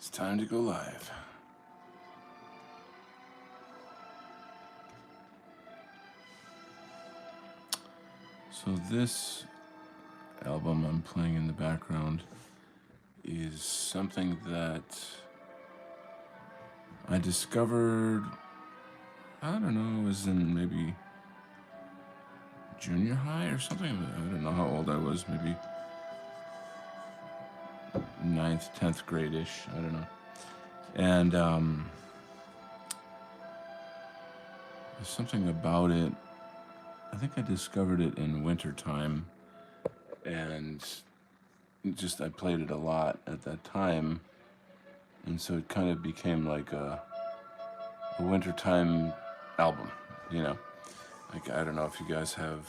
It's time to go live. So this album I'm playing in the background is something that I discovered, I don't know, it was in maybe junior high or something. I don't know how old I was, maybe 9th, 10th grade-ish, I don't know. And there's something about it. I think I discovered it in wintertime, and I played it a lot at that time, and so it kind of became like a wintertime album, you know. Like, I don't know if you guys have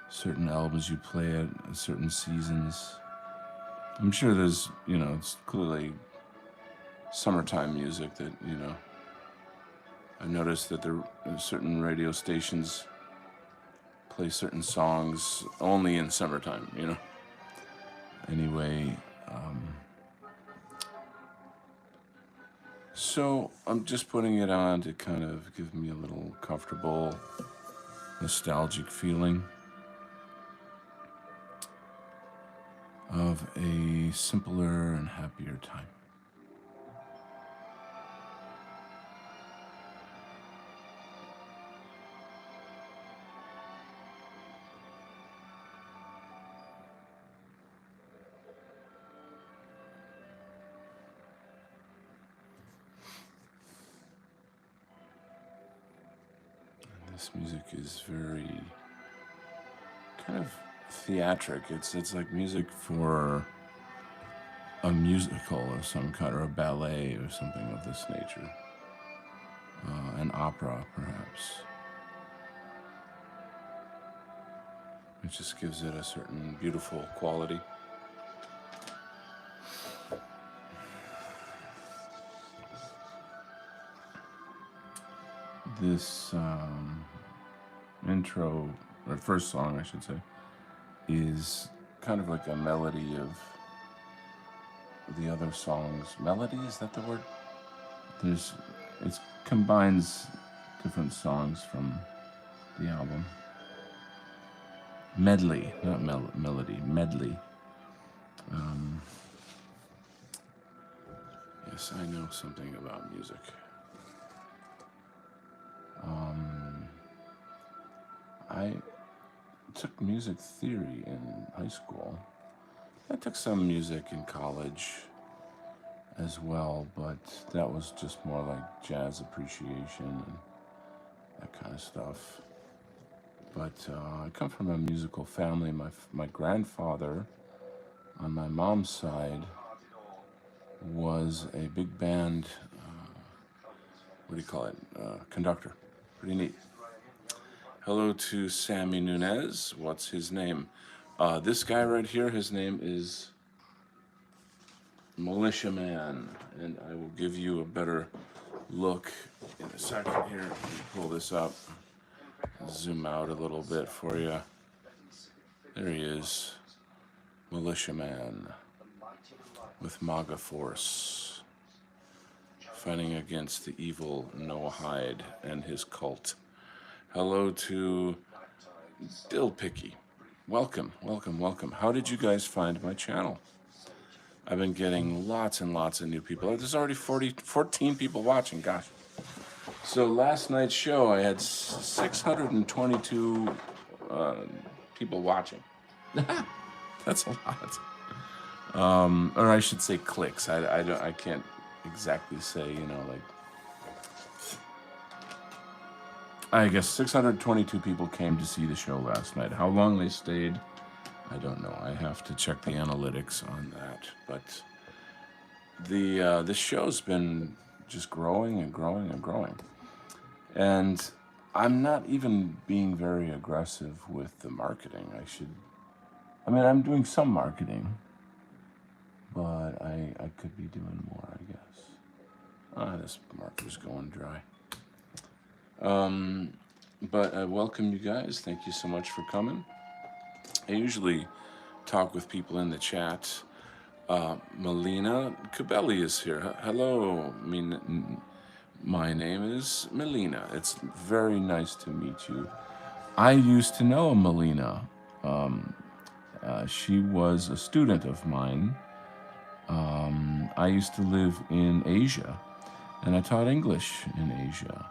certain albums you play at certain seasons. I'm sure there's, it's clearly summertime music that, I've noticed that there are certain radio stations play certain songs only in summertime, Anyway, so I'm just putting it on to kind of give me a little comfortable, nostalgic feeling of a simpler and happier time. This music is very kind of theatric. It's like music for a musical of some kind, or a ballet or something of this nature. An opera, perhaps. It just gives it a certain beautiful quality. This intro, or first song, I should say, is kind of like a melody of the other songs. Melody, is that the word? It combines different songs from the album. Medley, not melody, medley. Yes, I know something about music. I took music theory in high school. I took some music in college as well, but that was just more like jazz appreciation and that kind of stuff. But I come from a musical family. My grandfather, on my mom's side, was a big band, conductor. Pretty neat. Hello to Sammy Nunez. What's his name? This guy right here, his name is Militia Man, and I will give you a better look in a second here. Let me pull this up, zoom out a little bit for you. There he is, Militia Man with MAGA Force, fighting against the evil Noah Hyde and his cult. Hello to Dill Picky. Welcome, welcome, welcome. How did you guys find my channel? I've been getting lots and lots of new people. There's already 14 people watching, gosh. So last night's show, I had 622 people watching. That's a lot. Or I should say clicks. I can't exactly say, I guess 622 people came to see the show last night. How long they stayed, I don't know. I have to check the analytics on that. But this show's been just growing and growing and growing. And I'm not even being very aggressive with the marketing. I'm doing some marketing, but I could be doing more, I guess. This marker's going dry. But I welcome you guys. Thank you so much for coming. I usually talk with people in the chat. Melina Cabelli is here. Hello, my name is Melina. It's very nice to meet you. I used to know Melina. She was a student of mine. I used to live in Asia, and I taught English in Asia.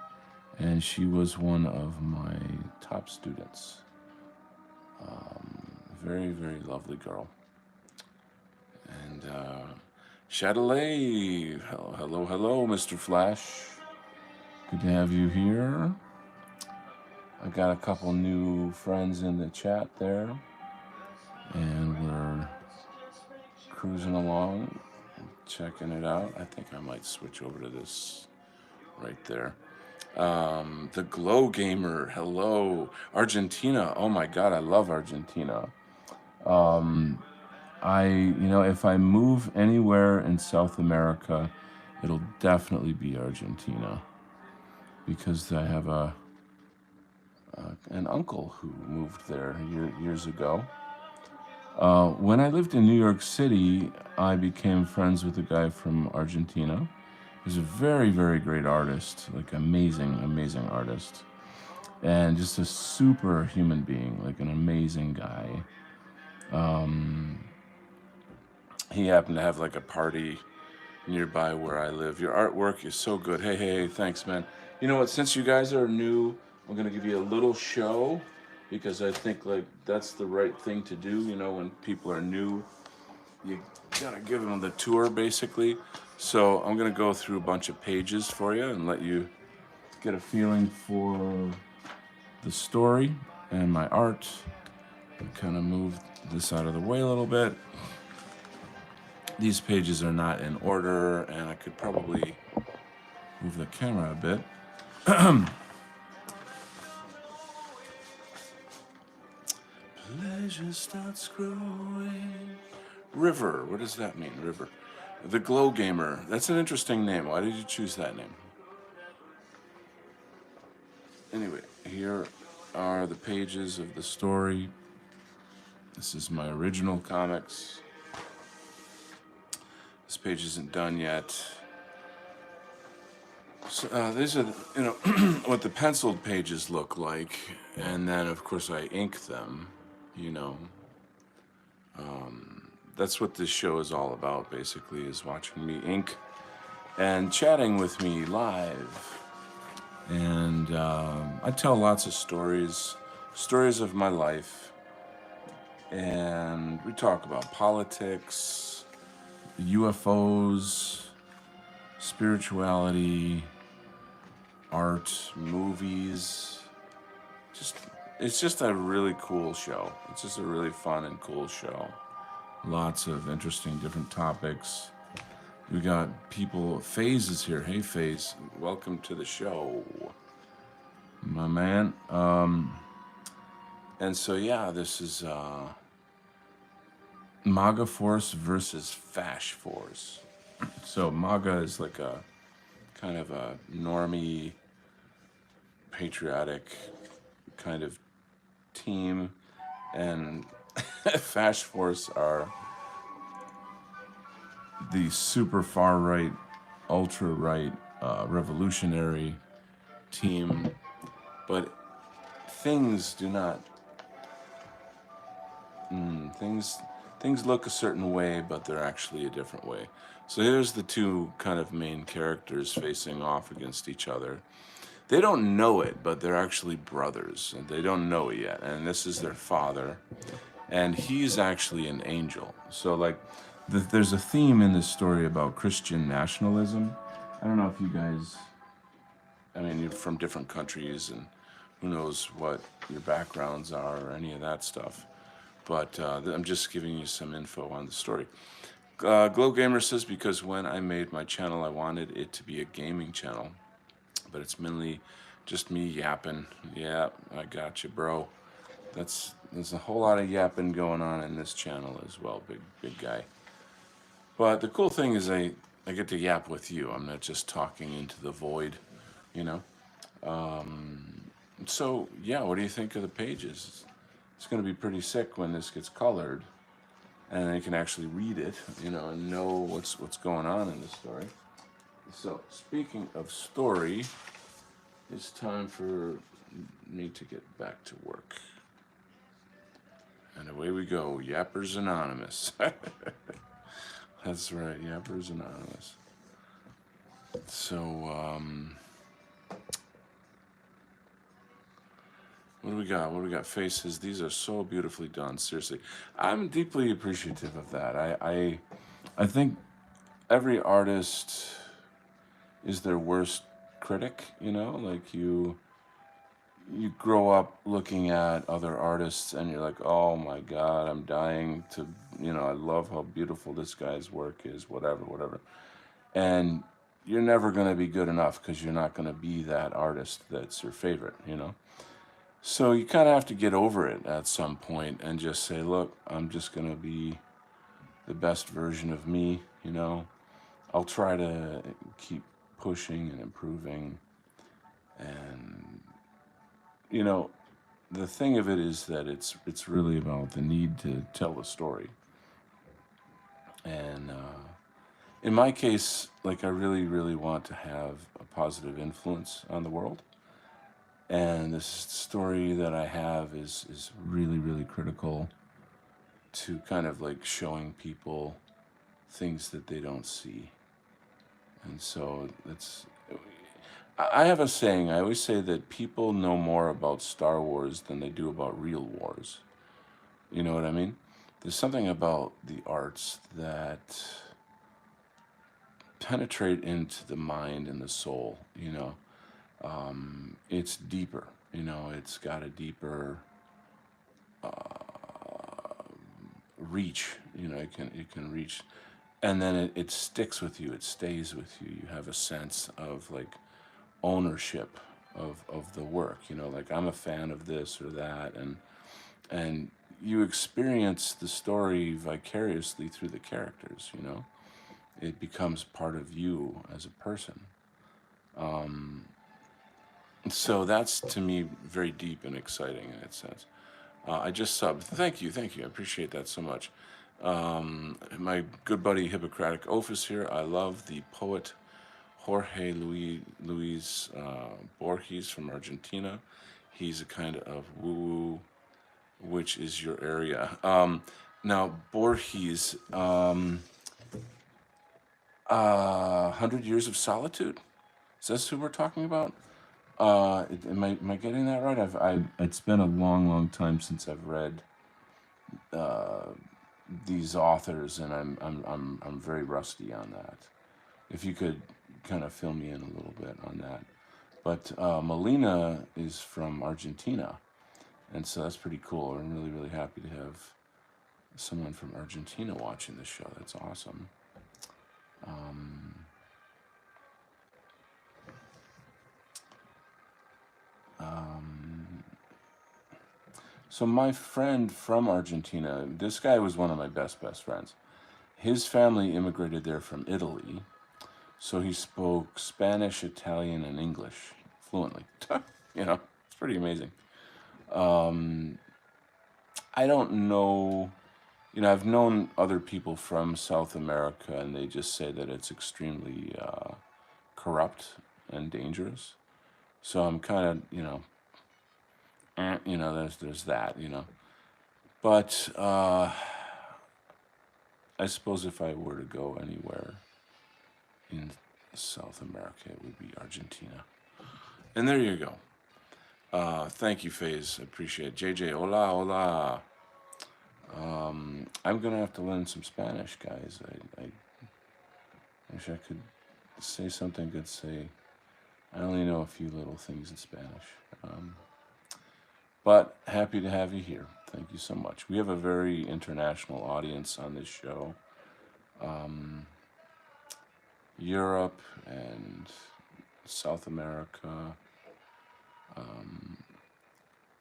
And she was one of my top students. Very, very lovely girl. And Chatelet, hello, hello, Mr. Flash. Good to have you here. I got a couple new friends in the chat there, and we're cruising along, checking it out. I think I might switch over to this right there. The Glow Gamer, hello. Argentina, oh my God, I love Argentina. If I move anywhere in South America, it'll definitely be Argentina because I have an uncle who moved there years ago. When I lived in New York City, I became friends with a guy from Argentina. He's a very, very great artist, like amazing, amazing artist, and just a super human being, like an amazing guy. He happened to have like a party nearby where I live. Your artwork is so good. Hey, thanks, man. You know what? Since you guys are new, I'm gonna give you a little show because I think like that's the right thing to do. You know, when people are new, you gotta give them the tour basically. So I'm gonna go through a bunch of pages for you and let you get a feeling for the story and my art. Kind of move this out of the way a little bit. These pages are not in order, and I could probably move the camera a bit. Pleasure starts growing. River, what does that mean, River? The Glow Gamer, that's an interesting name. Why did you choose that name? Anyway, here are the pages of the story. This is my original comics. This page isn't done yet. So, these are, what the penciled pages look like. And then, of course, I ink them, you know. That's what this show is all about, basically, is watching me ink and chatting with me live. And I tell lots of stories of my life. And we talk about politics, UFOs, spirituality, art, movies. It's just a really cool show. It's just a really fun and cool show. Lots of interesting different topics. We got people. FaZe is here. Hey, FaZe, welcome to the show, my man. And so yeah, this is MAGA Force versus Fash Force. So MAGA is like a kind of a normie, patriotic kind of team, and Fash Force are the super far right, ultra right, revolutionary team. But things do not. Things look a certain way, but they're actually a different way. So here's the two kind of main characters facing off against each other. They don't know it, but they're actually brothers, and they don't know it yet. And this is their father, and he's actually an angel. So like, there's a theme in this story about Christian nationalism. I don't know if you guys, I mean, you're from different countries, and who knows what your backgrounds are or any of that stuff. But I'm just giving you some info on the story. Glow Gamer says, because when I made my channel, I wanted it to be a gaming channel. But it's mainly just me yapping. Yeah, I got you, bro. There's a whole lot of yapping going on in this channel as well, big guy. But the cool thing is I get to yap with you. I'm not just talking into the void, you know? So, yeah, what do you think of the pages? It's going to be pretty sick when this gets colored. and they can actually read it, you know, and know what's going on in the story. So speaking of story, it's time for me to get back to work. And away we go, Yappers Anonymous. That's right, Yappers Anonymous. So, what do we got? What do we got? Faces. These are so beautifully done. Seriously, I'm deeply appreciative of that. I think every artist is their worst critic. You know, like you grow up looking at other artists and you're like, oh my God, I'm dying to, you know, I love how beautiful this guy's work is, whatever, whatever. And you're never going to be good enough because you're not going to be that artist that's your favorite, you know? So you kind of have to get over it at some point and just say, look, I'm just going to be the best version of me, you know? I'll try to keep pushing and improving. And, you know, the thing of it is that it's really about the need to tell a story. And in my case, like I really, really want to have a positive influence on the world. And this story that I have is really, really critical to kind of like showing people things that they don't see. And so that's, I have a saying, I always say that people know more about Star Wars than they do about real wars. You know what I mean? There's something about the arts that penetrate into the mind and the soul, you know. It's deeper, you know, it's got a deeper reach, you know, it can reach, and then it sticks with you, it stays with you. You have a sense of like ownership of the work, you know, like I'm a fan of this or that, and you experience the story vicariously through the characters, you know. It becomes part of you as a person. So that's to me very deep and exciting in its sense. I just subbed. Thank you. I appreciate that so much. My good buddy Hippocratic Oath is here. I love the poet Jorge Luis Borges from Argentina. He's a kind of woo-woo, which is your area. Now, Borges, 100 Years of Solitude. Is this who we're talking about? Am I getting that right? It's been a long, long time since I've read these authors, and I'm very rusty on that. If you could kind of fill me in a little bit on that. But Melina is from Argentina, and so that's pretty cool. I'm really, really happy to have someone from Argentina watching this show. That's awesome. So my friend from Argentina, this guy was one of my best friends. His family immigrated there from Italy, so he spoke Spanish, Italian, and English fluently. You know, it's pretty amazing. I don't know, you know, I've known other people from South America, and they just say that it's extremely corrupt and dangerous. So I'm kind of, you know, there's that, you know. But I suppose if I were to go anywhere in South America, it would be Argentina. And there you go. Thank you, FaZe. I appreciate it. JJ, hola, hola. I'm gonna have to learn some Spanish, guys. I wish I could say something good. Say, I only know a few little things in Spanish. But happy to have you here. Thank you so much. We have a very international audience on this show. Europe and South America.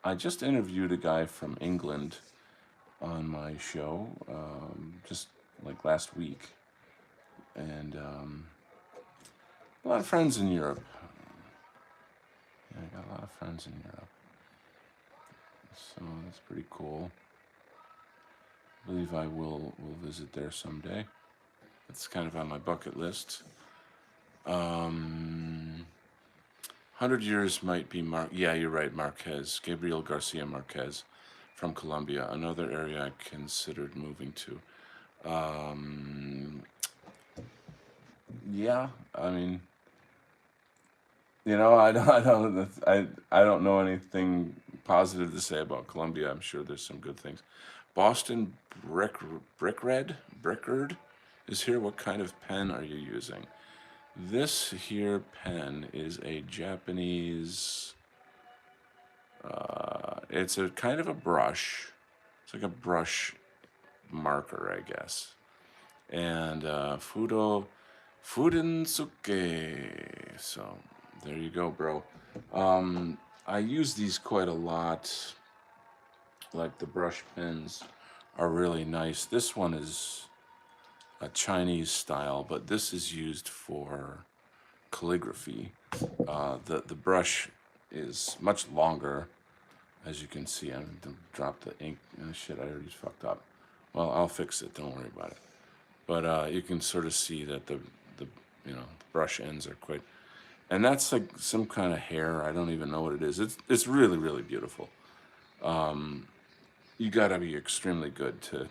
I just interviewed a guy from England on my show just like last week, and a lot of friends in Europe. Yeah, I got a lot of friends in Europe, so that's pretty cool. believe I will visit there someday. It's kind of on my bucket list. 100 years might be Yeah, you're right, Marquez. Gabriel Garcia Marquez from Colombia. Another area I considered moving to. Um, yeah, I mean, I don't know anything positive to say about Colombia. I'm sure there's some good things. Boston Brickred is here. What kind of pen are you using? This here pen is a Japanese. It's a kind of a brush. It's like a brush marker, I guess. And Fudensuke. So there you go, bro. I use these quite a lot. Like the brush pens are really nice. This one is a Chinese style, but this is used for calligraphy. The brush is much longer, as you can see. I dropped the ink. Oh, shit, I already fucked up. Well, I'll fix it. Don't worry about it. But you can sort of see that the brush ends are quite, and that's like some kind of hair. I don't even know what it is. It's really really beautiful. You got to be extremely good to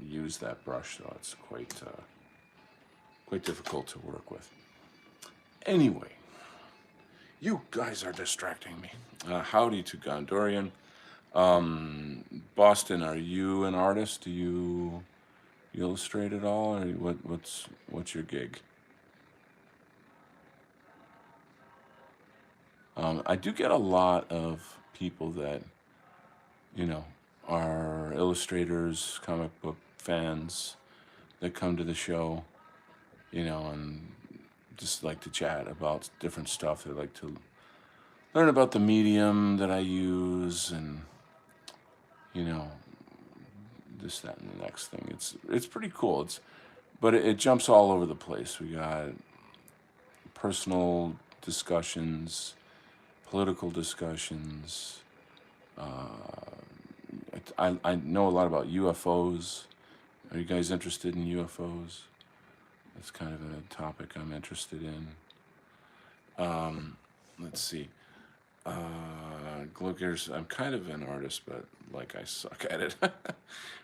use that brush, so it's quite difficult to work with. Anyway, you guys are distracting me. Howdy to Gondorian. Boston, are you an artist? Do you illustrate at all, or what's your gig? I do get a lot of people that you know are illustrators, comic book fans that come to the show, and just like to chat about different stuff. They like to learn about the medium that I use, and you know this, that, and the next thing. It's pretty cool. But it jumps all over the place. We got personal discussions, political discussions. I know a lot about UFOs. Are you guys interested in UFOs? That's kind of a topic I'm interested in. Let's see. Glowgears, I'm kind of an artist, but like I suck at it.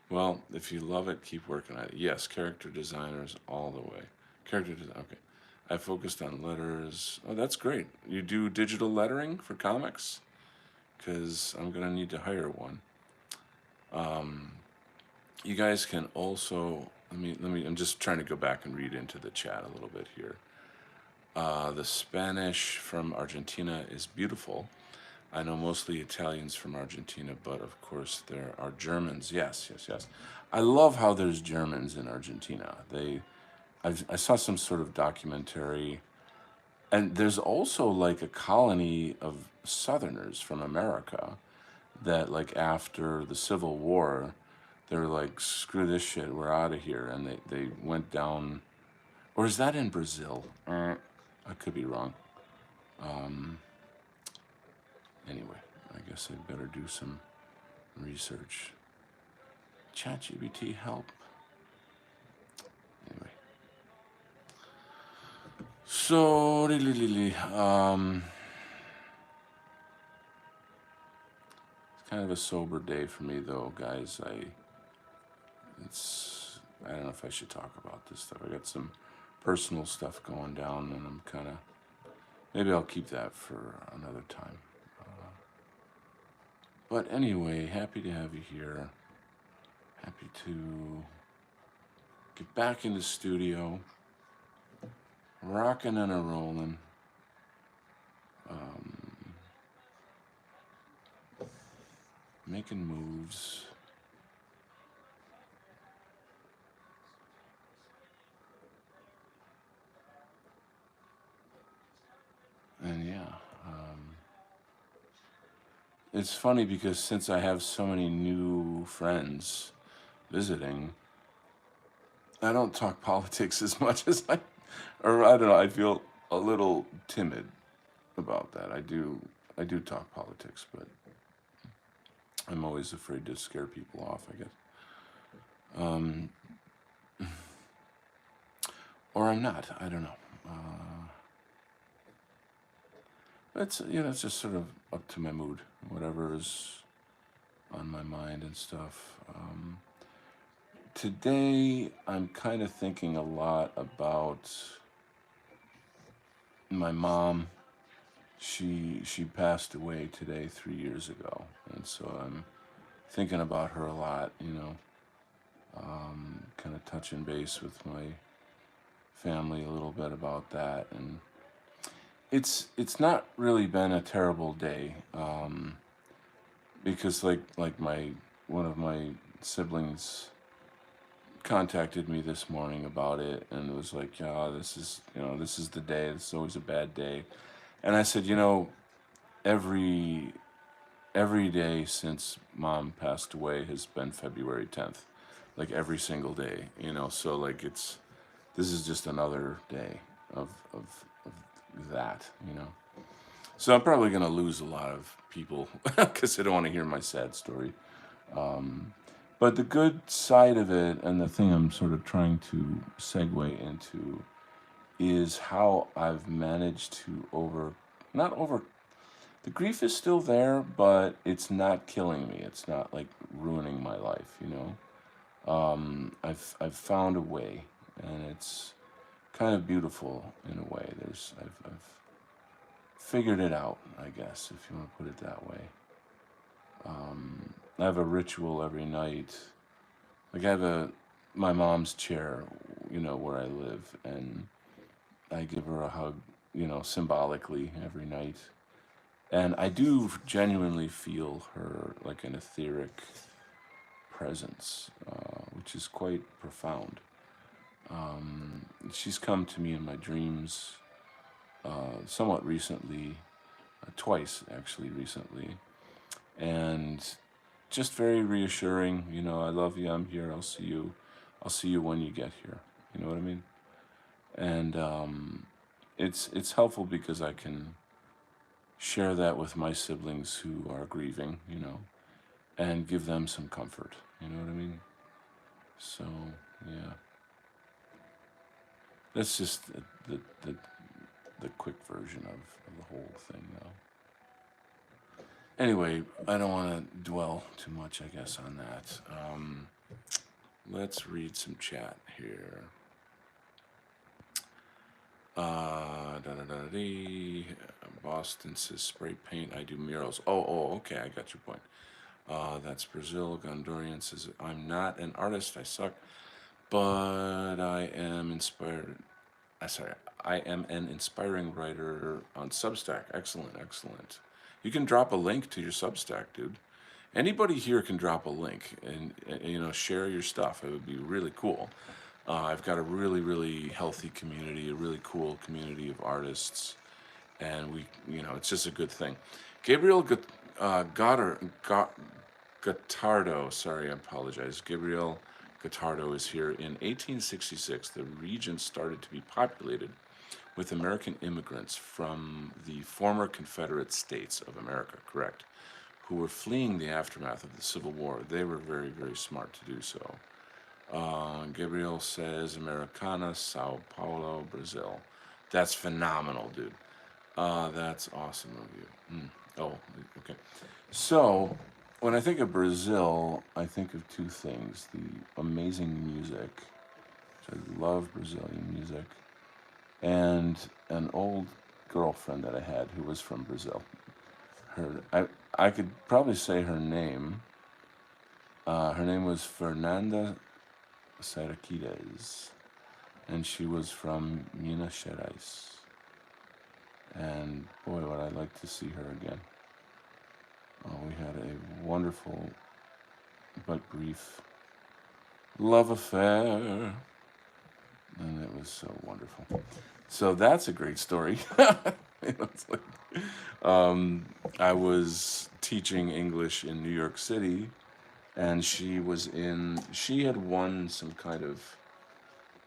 Well, if you love it, keep working at it. Yes, character designers all the way. Character design. Okay. I focused on letters. Oh, that's great. You do digital lettering for comics? Because I'm gonna need to hire one. You guys can also let me. I'm just trying to go back and read into the chat a little bit here. The Spanish from Argentina is beautiful. I know mostly Italians from Argentina, but of course there are Germans. Yes, yes, yes. I love how there's Germans in Argentina. I saw some sort of documentary, and there's also like a colony of Southerners from America that, like, after the Civil War, they were like, screw this shit, we're out of here, and they went down. Or is that in Brazil? I could be wrong. Anyway, I guess I'd better do some research. ChatGPT help. Anyway. So, it's kind of a sober day for me, though, guys. I don't know if I should talk about this stuff. I got some personal stuff going down, and I'm kind of, maybe I'll keep that for another time. But anyway, happy to have you here. Happy to get back in the studio, rocking and a rolling. Making moves. And yeah, it's funny because since I have so many new friends visiting, I don't talk politics as much as or I don't know, I feel a little timid about that. I do talk politics, but I'm always afraid to scare people off, I guess. um, or I'm not. I don't know. It's it's just sort of up to my mood, whatever is on my mind and stuff. Today, I'm kind of thinking a lot about my mom. She passed away today 3 years ago, and so I'm thinking about her a lot. Kind of touching base with my family a little bit about that, and it's not really been a terrible day, because like my one of my siblings contacted me this morning about it, and it was like, yeah, this is the day. It's always a bad day, and I said, every every day since mom passed away has been February 10th, like every single day, So like this is just another day of that. So I'm probably gonna lose a lot of people because they don't want to hear my sad story. But the good side of it, and the thing I'm sort of trying to segue into, is how I've managed to not over, the grief is still there, but it's not killing me. It's not like ruining my life. I've found a way, and it's kind of beautiful in a way. I've figured it out, I guess, if you want to put it that way. I have a ritual every night. Like I have my mom's chair, where I live, and I give her a hug, symbolically every night. And I do genuinely feel her like an etheric presence, which is quite profound. She's come to me in my dreams somewhat recently, twice actually recently, and just very reassuring. I love you. I'm here. I'll see you. I'll see you when you get here. You know what I mean? And it's helpful because I can share that with my siblings who are grieving. And give them some comfort. You know what I mean? So yeah, that's just the quick version of the whole thing, though. Anyway, I don't want to dwell too much, I guess, on that. Let's read some chat here. Boston says spray paint. I do murals. Oh, okay. I got your point. That's Brazil. Gondorian says, I'm not an artist. I suck. But I am inspired. I am an inspiring writer on Substack. Excellent, excellent. You can drop a link to your Substack, dude. Anybody here can drop a link and share your stuff. It would be really cool. I've got a really, really healthy community, a really cool community of artists, and it's just a good thing. Gabriel Gottardo, sorry, I apologize. Gabriel Gottardo is here. In 1866, the region started to be populated with American immigrants from the former Confederate States of America, correct, who were fleeing the aftermath of the Civil War. They were very, very smart to do so. Gabriel says, Americana, Sao Paulo, Brazil. That's phenomenal, dude. That's awesome of you. Oh, okay. So, when I think of Brazil, I think of two things: the amazing music, which I love Brazilian music, and an old girlfriend that I had who was from Brazil. I could probably say her name. Her name was Fernanda Saraquides, and she was from Minas Gerais. And boy, would I like to see her again. We had a wonderful but brief love affair, and it was so wonderful. So that's a great story. It's like, I was teaching English in New York City, and she had won some kind of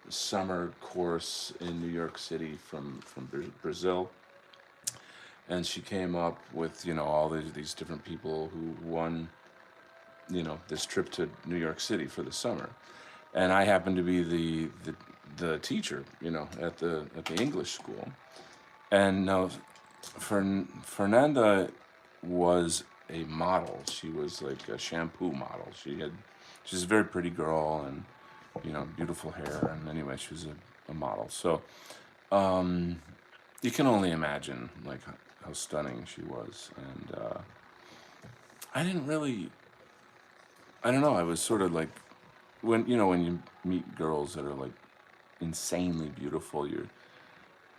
summer course in New York City from Brazil, and she came up with all these different people who won this trip to New York City for the summer. and I happened to be the teacher, at the English school. And now, Fernanda was a model. She was like a shampoo model. She's a very pretty girl, and beautiful hair. And anyway, she was a model. So you can only imagine like how stunning she was. And I didn't really, I don't know. I was sort of like when you meet girls that are like insanely beautiful,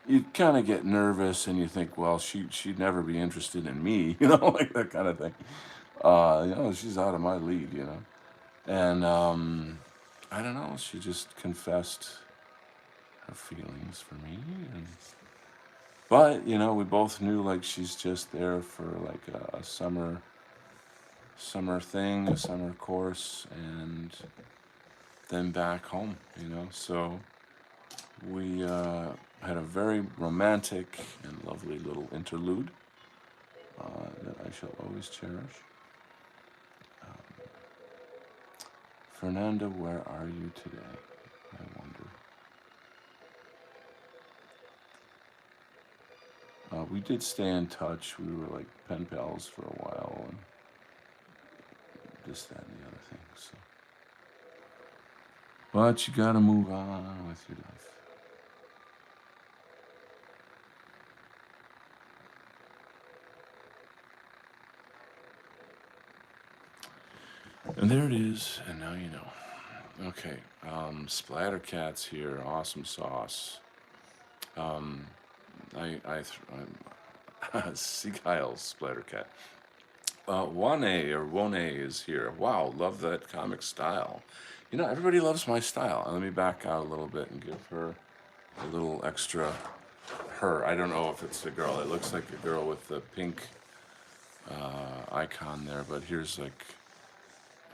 you kind of get nervous and you think, well, she'd never be interested in me, like that kind of thing. She's out of my league. And I don't know, she just confessed her feelings for me, and but we both knew like she's just there for like a summer thing, a summer course, and then back home. So we had a very romantic and lovely little interlude that I shall always cherish. Fernanda, where are you today? I wonder. We did stay in touch. We were like pen pals for a while, and this, that, and the other thing. So, but you gotta move on with your life. And there it is, and now you know. Okay, Splattercat's here. Awesome sauce. See Kyle's Splattercat. Wane is here. Wow, love that comic style. Everybody loves my style. Let me back out a little bit and give her a little extra. Her, I don't know if it's a girl. It looks like a girl with the pink icon there, but here's like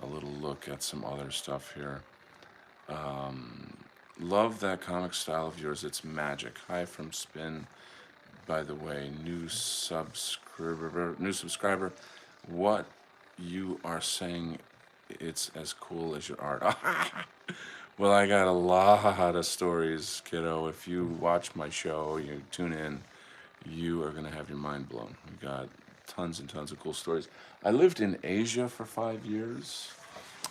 a little look at some other stuff here. Love that comic style of yours. It's magic. Hi from Spin. By the way, new subscriber. What you are saying, it's as cool as your art. Well, I got a lot of stories, kiddo. If you watch my show, you tune in, you are gonna have your mind blown. We got tons and tons of cool stories. I lived in Asia for 5 years.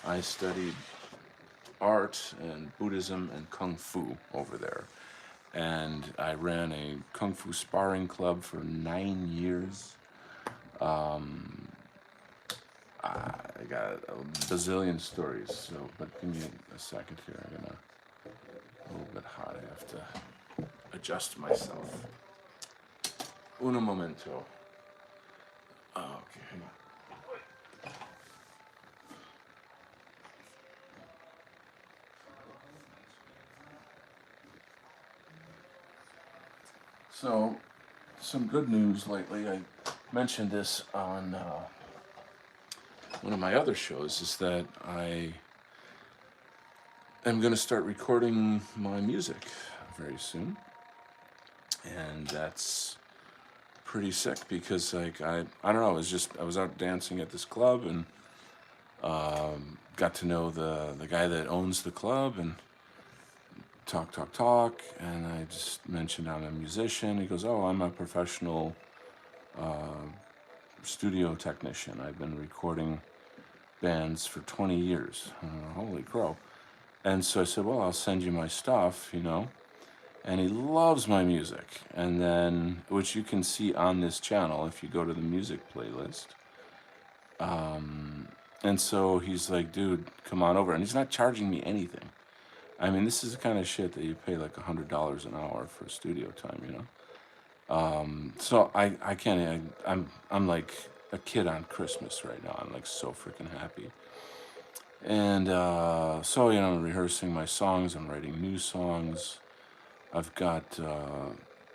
I studied art and Buddhism and Kung Fu over there. And I ran a Kung Fu sparring club for 9 years. I got a bazillion stories, so, but give me a second here. I'm gonna, a little bit hot. I have to adjust myself. Uno momento. Okay. So, some good news lately. I mentioned this on one of my other shows, is that I am going to start recording my music very soon. And that's pretty sick because like I don't know, I was out dancing at this club and got to know the guy that owns the club, and talk, and I just mentioned I'm a musician. He goes, "Oh, I'm a professional studio technician. I've been recording bands for 20 years. Holy crow." And so I said, "Well, I'll send you my stuff. And he loves my music. And then, which you can see on this channel if you go to the music playlist. And so he's like, "Dude, come on over." And he's not charging me anything. I mean, this is the kind of shit that you pay like $100 an hour for studio time. So I can't. I'm like a kid on Christmas right now. I'm like so freaking happy. And so I'm rehearsing my songs. I'm writing new songs. I've got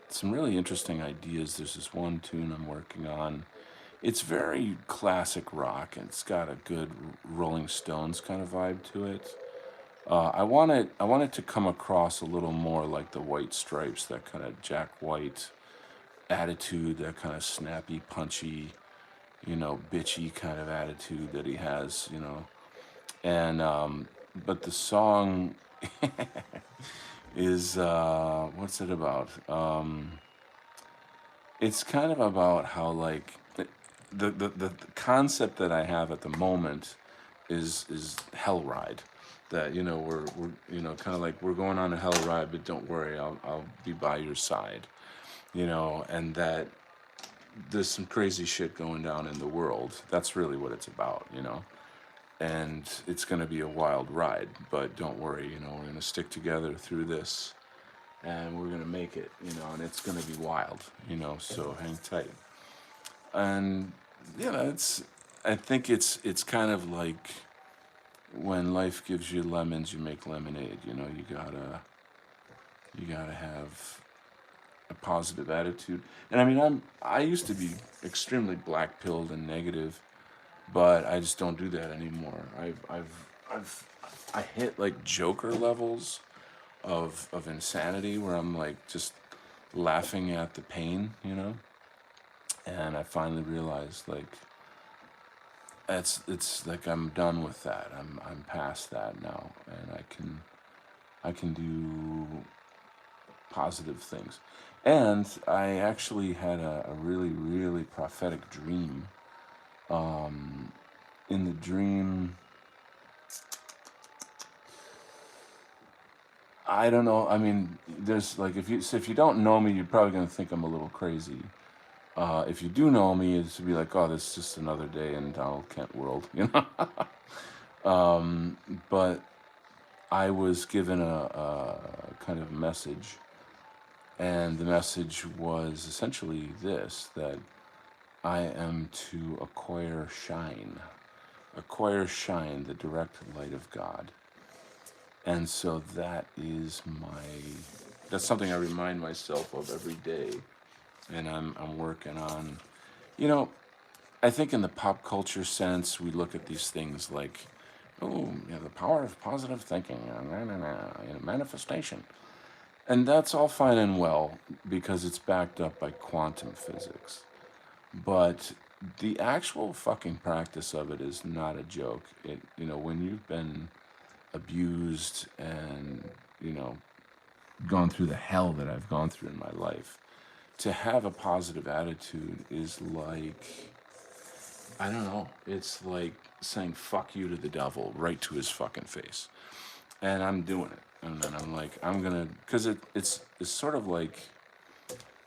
some really interesting ideas. There's this one tune I'm working on. It's very classic rock, and it's got a good Rolling Stones kind of vibe to it. I want it to come across a little more like the White Stripes, that kind of Jack White attitude, that kind of snappy, punchy, bitchy kind of attitude that he has. And but the song is what's it about? It's kind of about how like the concept that I have at the moment is hell ride. That we're kind of like we're going on a hell ride, but don't worry, I'll be by your side. And that there's some crazy shit going down in the world. That's really what it's about. And it's going to be a wild ride, but don't worry, we're going to stick together through this and we're going to make it, and it's going to be wild, so hang tight. And it's I think it's kind of like when life gives you lemons, you make lemonade. You gotta have a positive attitude. And I mean, I used to be extremely black pilled and negative, but I just don't do that anymore. I hit like Joker levels of insanity where I'm like just laughing at the pain. And I finally realized like it's like I'm done with that. I'm past that now, and I can do positive things. And I actually had a really really prophetic dream. In the dream, I don't know. I mean, there's like if you don't know me, you're probably gonna think I'm a little crazy. If you do know me, it's to be like, oh, this is just another day in Donald Kent world. But I was given a kind of message, and the message was essentially this: that I am to acquire shine, the direct light of God. And so that's something I remind myself of every day, and I'm working on. You know, I think in the pop culture sense, we look at these things like, oh, the power of positive thinking, manifestation. And that's all fine and well because it's backed up by quantum physics. But the actual fucking practice of it is not a joke. When you've been abused and, you know, gone through the hell that I've gone through in my life, to have a positive attitude is like, I don't know, it's like saying fuck you to the devil right to his fucking face. And I'm doing it. And then I'm like, I'm gonna, because it's sort of like,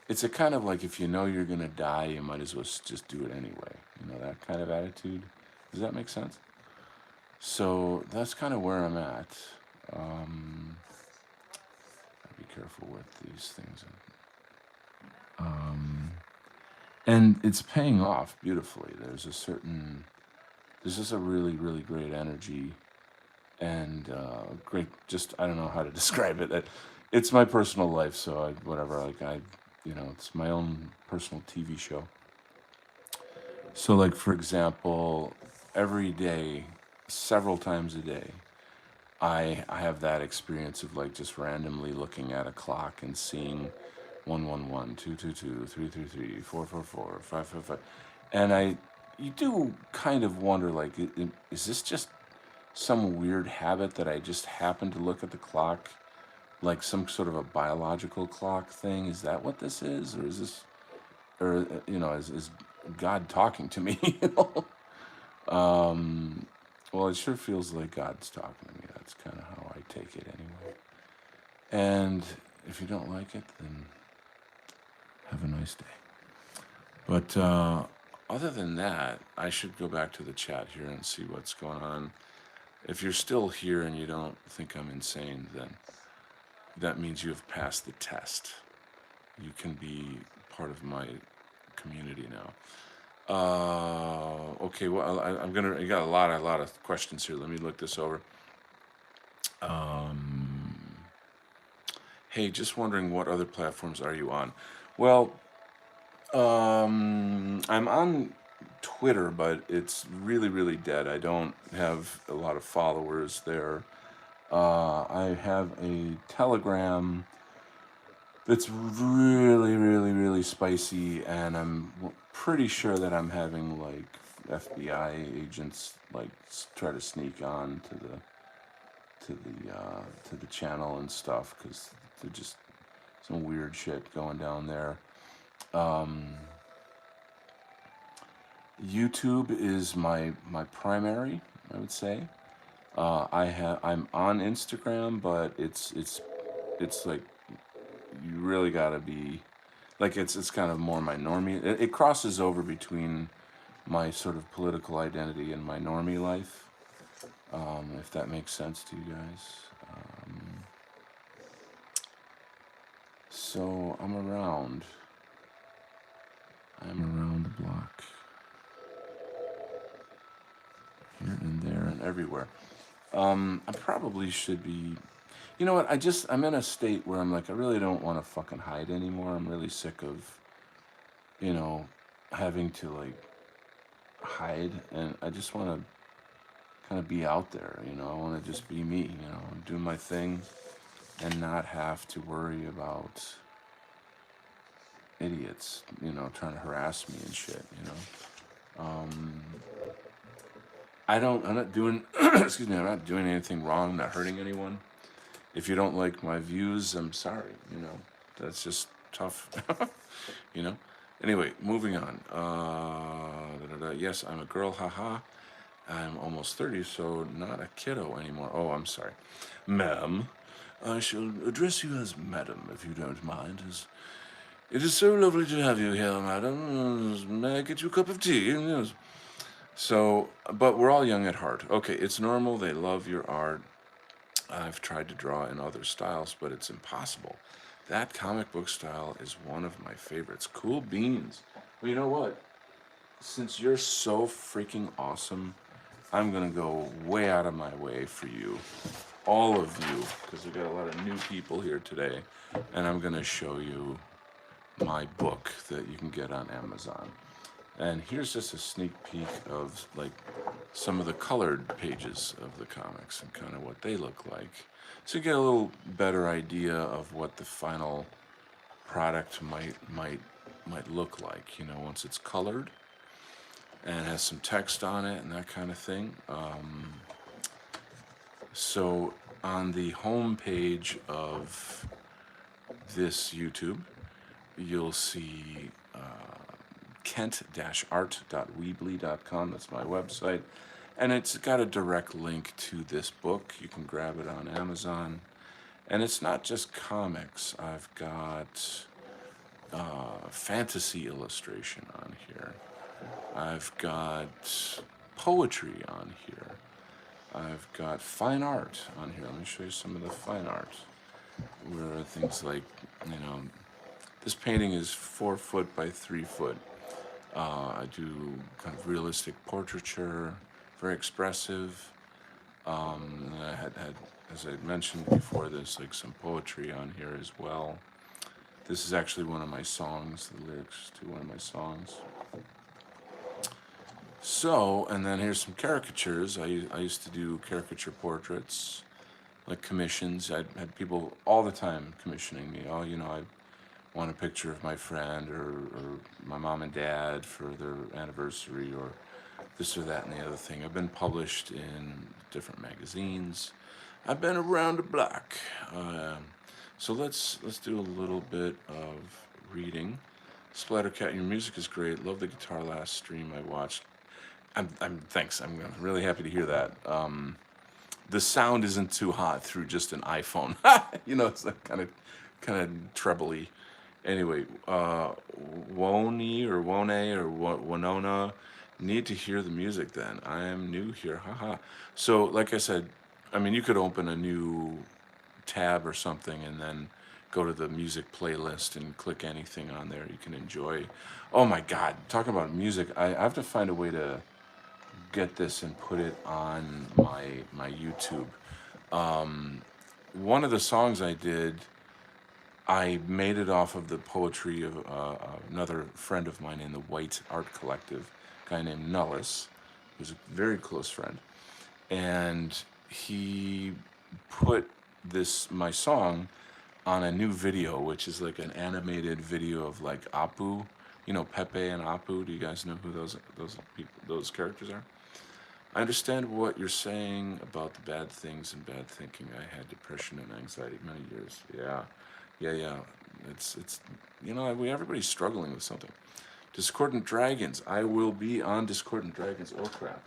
it's a kind of like if you know you're gonna die, you might as well just do it anyway. That kind of attitude. Does that make sense? So that's kind of where I'm at. Um, be careful with these things. And it's paying off beautifully. There's just a really, really great energy and great, just, I don't know how to describe it. It's my personal life, so whatever, it's my own personal TV show. So, like, for example, every day, several times a day, I have that experience of like just randomly looking at a clock and seeing 111, 222, 333, 444, 555, and you do kind of wonder like, is this just some weird habit that I just happen to look at the clock like some sort of a biological clock thing? Is that what this is, or is this, or is God talking to me? Well, it sure feels like God's talking to me. That's kind of how I take it anyway. And if you don't like it, then have a nice day. But other than that, I should go back to the chat here and see what's going on. If you're still here and you don't think I'm insane, then that means you have passed the test. You can be part of my community now. Okay, well, I got a lot of questions here. Let me look this over. Hey, just wondering what other platforms are you on? Well, I'm on Twitter, but it's really, really dead. I don't have a lot of followers there. I have a Telegram that's really, really, really spicy, and I'm pretty sure that I'm having like FBI agents like try to sneak on to to the channel and stuff, because there's just some weird shit going down there. YouTube is my primary, I would say. I'm on Instagram, but it's like, you really gotta be, like, it's kind of more my normie. It crosses over between my sort of political identity and my normie life, if that makes sense to you guys. So I'm around the block, here and there and everywhere. I probably should be, you know what, I'm in a state where I'm like, I really don't want to fucking hide anymore. I'm really sick of, having to, like, hide, and I just want to kind of be out there, I want to just be me, do my thing, and not have to worry about idiots, trying to harass me and shit, I'm not doing, excuse me, I'm not doing anything wrong, I'm not hurting anyone. If you don't like my views, I'm sorry, that's just tough, you know? Anyway, moving on. Yes, I'm a girl, haha. I'm almost 30, so not a kiddo anymore. Oh, I'm sorry. Ma'am, I shall address you as madam, if you don't mind. It is so lovely to have you here, madam. May I get you a cup of tea? Yes. So, but we're all young at heart. Okay, it's normal. They love your art. I've tried to draw in other styles, but it's impossible. That comic book style is one of my favorites. Cool beans. Well, you know what? Since you're so freaking awesome, I'm going to go way out of my way for you. All of you, because we've got a lot of new people here today, and I'm going to show you my book that you can get on Amazon. And here's just a sneak peek of, like, some of the colored pages of the comics and kind of what they look like. So you get a little better idea of what the final product might look like, once it's colored and has some text on it and that kind of thing. So on the home page of this YouTube, you'll see kent-art.weebly.com. That's my website. And it's got a direct link to this book. You can grab it on Amazon. And it's not just comics. I've got fantasy illustration on here. I've got poetry on here. I've got fine art on here. Let me show you some of the fine art. Where are things like, this painting is 4 foot by 3 foot. I do kind of realistic portraiture, very expressive. And I had, as I mentioned before, there's like some poetry on here as well. This is actually one of my songs, the lyrics to one of my songs. So, and then here's some caricatures. I used to do caricature portraits, like commissions. I had people all the time commissioning me. Oh, I want a picture of my friend or my mom and dad for their anniversary, or this or that and the other thing. I've been published in different magazines. I've been around the block. So let's do a little bit of reading. Splattercat, your music is great. Love the guitar last stream I watched. Thanks. I'm really happy to hear that. The sound isn't too hot through just an iPhone. It's like kind of trebly. Anyway, Wone or Winona, need to hear the music then. I am new here, haha. So, like I said, you could open a new tab or something and then go to the music playlist and click anything on there you can enjoy. Oh my God, talking about music, I have to find a way to get this and put it on my YouTube. One of the songs I did, I made it off of the poetry of another friend of mine in the White Art Collective, a guy named Nullis, who's a very close friend. And he put my song on a new video, which is like an animated video of like Apu, Pepe and Apu. Do you guys know who those characters are? I understand what you're saying about the bad things and bad thinking. I had depression and anxiety many years. Yeah, yeah. It's everybody's struggling with something. Discordant Dragons. I will be on Discordant Dragons. Oh crap.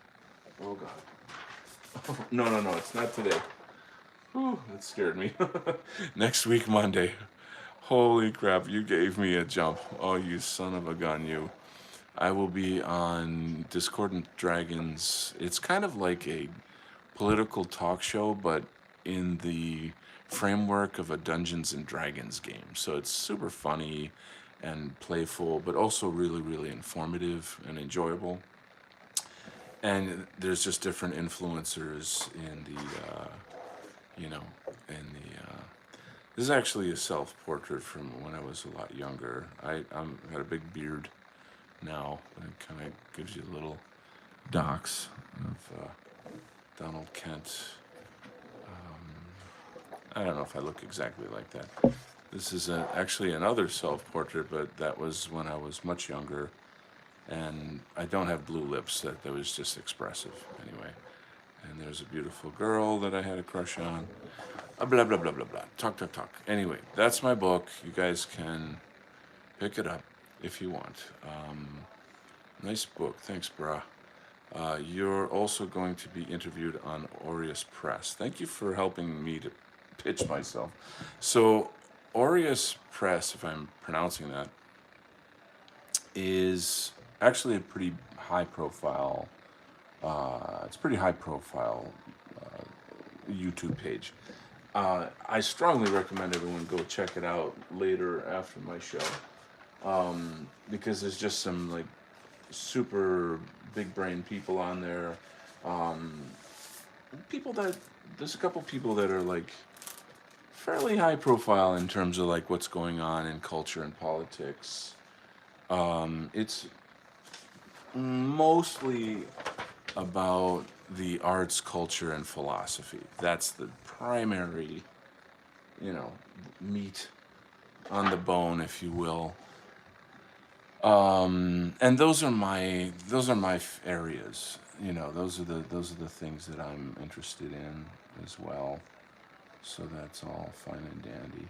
Oh god. No. It's not today. Whew, that scared me. Next week, Monday. Holy crap, you gave me a jump. Oh, you son of a gun, you. I will be on Discordant Dragons. It's kind of like a political talk show, but in the framework of a Dungeons and Dragons game. So it's super funny and playful, but also really, really informative and enjoyable. And there's just different influencers in the, you know, in the. This is actually a self-portrait from when I was a lot younger. I'm got a big beard now. It kind of gives you a little docs of Donald Kent. I don't know if I look exactly like that. This is actually another self-portrait, but that was when I was much younger, and I don't have blue lips. That was just expressive anyway. And there's a beautiful girl that I had a crush on. Blah blah blah blah blah. Talk. Anyway, that's my book. You guys can pick it up if you want. Nice book. Thanks, brah. You're also going to be interviewed on Aureus Press. Thank you for helping me to pitch myself. So, Aureus Press, if I'm pronouncing that, is actually a pretty high profile. It's a pretty high profile YouTube page. I strongly recommend everyone go check it out later after my show, because there's just some like super big brain people on there. Um, People that there's a couple people that are like fairly high profile in terms of like what's going on in culture and politics. It's mostly about the arts, culture, and philosophy. That's the primary, meat on the bone, if you will. And those are my areas. Those are the things that I'm interested in as well. So that's all fine and dandy.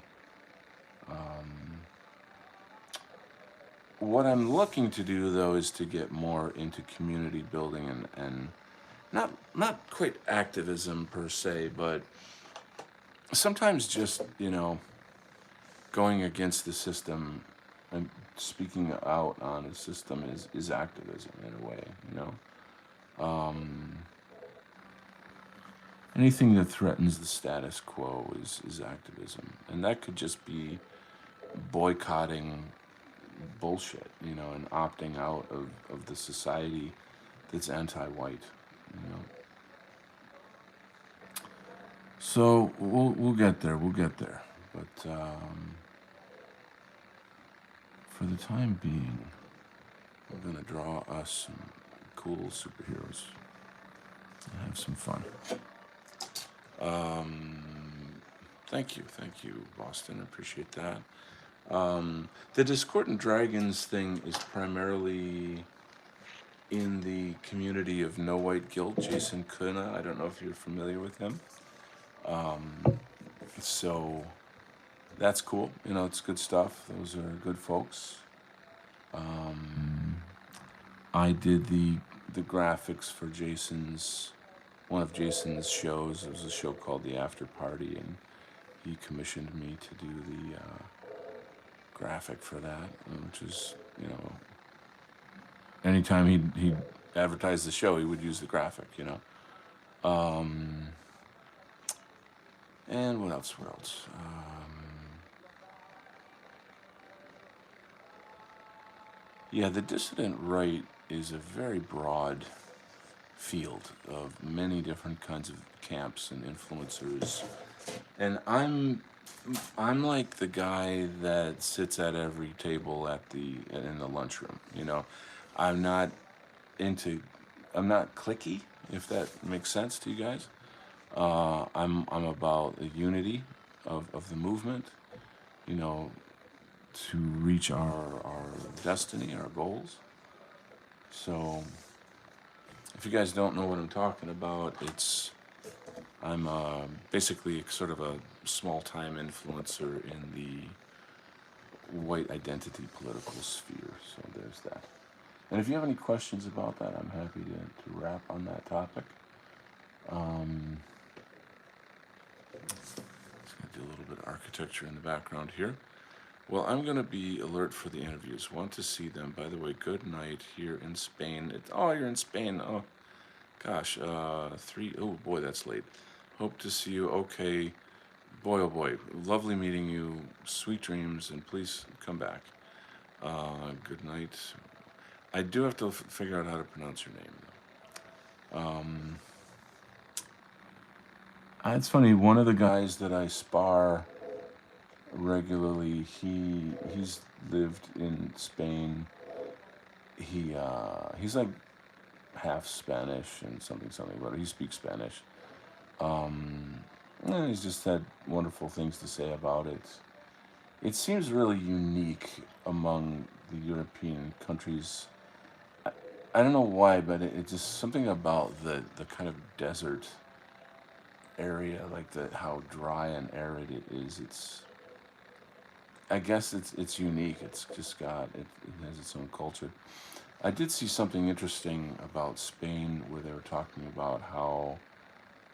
What I'm looking to do though is to get more into community building and not quite activism per se, but sometimes just going against the system and speaking out on the system is activism in a way. Anything that threatens the status quo is activism, and that could just be boycotting bullshit, and opting out of the society that's anti-white, you know. So we'll get there. We'll get there. But for the time being, we're gonna draw us some cool superheroes and have some fun. Thank you, Boston. I appreciate that. The Discordant Dragons thing is primarily in the community of No White Guilt. Jason Kuna, I don't know if you're familiar with him. So that's cool. It's good stuff. Those are good folks. I did the graphics for one of Jason's shows. It was a show called The After Party, and he commissioned me to do the graphic for that, which is, anytime he'd advertise the show, he would use the graphic, And what else? Yeah, the dissident right is a very broad field of many different kinds of camps and influencers. And I'm like the guy that sits at every table in the lunchroom. I'm not into I'm not cliquey, if that makes sense to you guys. I'm about the unity of the movement, to reach our destiny, our goals. So If you guys don't know what I'm talking about, I'm basically sort of a small-time influencer in the white identity political sphere. So there's that. And if you have any questions about that, I'm happy to wrap on that topic. Um, just going to do a little bit of architecture in the background here. Well, I'm going to be alert for the interviews. Want to see them. By the way, good night here in Spain. Oh, you're in Spain. Oh, gosh. Oh, boy, that's late. Hope to see you. Okay. Boy, oh, boy. Lovely meeting you. Sweet dreams. And please come back. Good night. I do have to figure out how to pronounce your name, though. It's funny. One of the guys that I spar regularly, he's lived in Spain. He's like half Spanish and something, but he speaks Spanish. And he's just had wonderful things to say about it. It seems really unique among the European countries. I don't know why, but it's just something about the kind of desert area, like how dry and arid it is. I guess it's unique. It's just it has its own culture. I did see something interesting about Spain where they were talking about how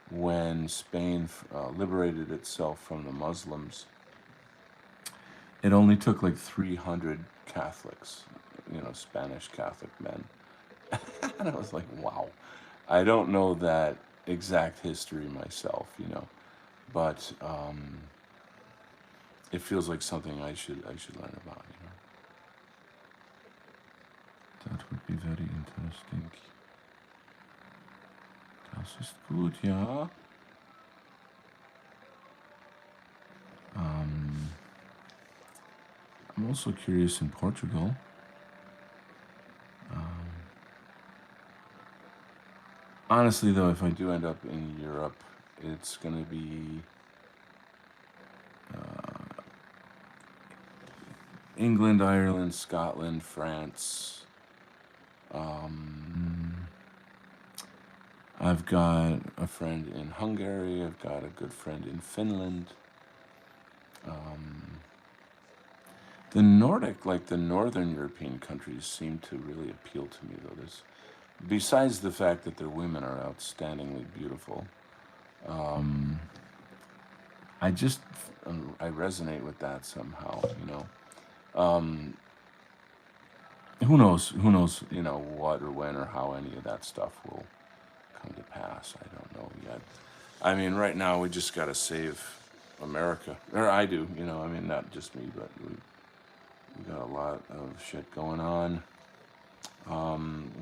when Spain liberated itself from the Muslims, it only took like 300 Catholics, Spanish Catholic men. And I was like, wow. I don't know that exact history myself, but it feels like something I should learn about, That would be very interesting. Das ist gut, ja. I'm also curious in Portugal. Honestly, though, if I do end up in Europe, it's going to be England, Ireland, Scotland, France. I've got a friend in Hungary. I've got a good friend in Finland. The Nordic, like the Northern European countries, seem to really appeal to me, though. Besides the fact that their women are outstandingly beautiful, I resonate with that somehow. Who knows? Who knows? What or when or how any of that stuff will come to pass. I don't know yet. I mean, right now we just got to save America, or I do. I mean, not just me, but we got a lot of shit going on.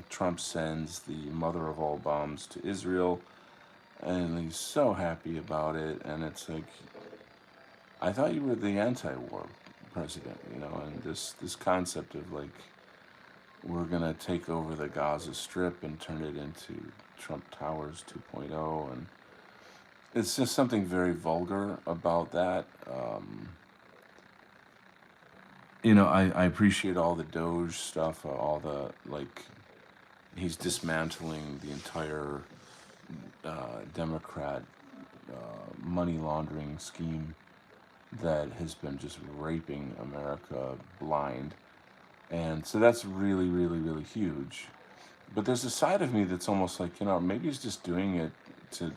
Trump sends the mother of all bombs to Israel, and he's so happy about it. And it's like, I thought you were the anti-war president, and this concept of like, we're gonna take over the Gaza Strip and turn it into Trump Towers 2.0, and it's just something very vulgar about that. I appreciate all the Doge stuff, all the like. He's dismantling the entire Democrat money laundering scheme that has been just raping America blind. And so that's really, really, really huge. But there's a side of me that's almost like, maybe he's just doing it to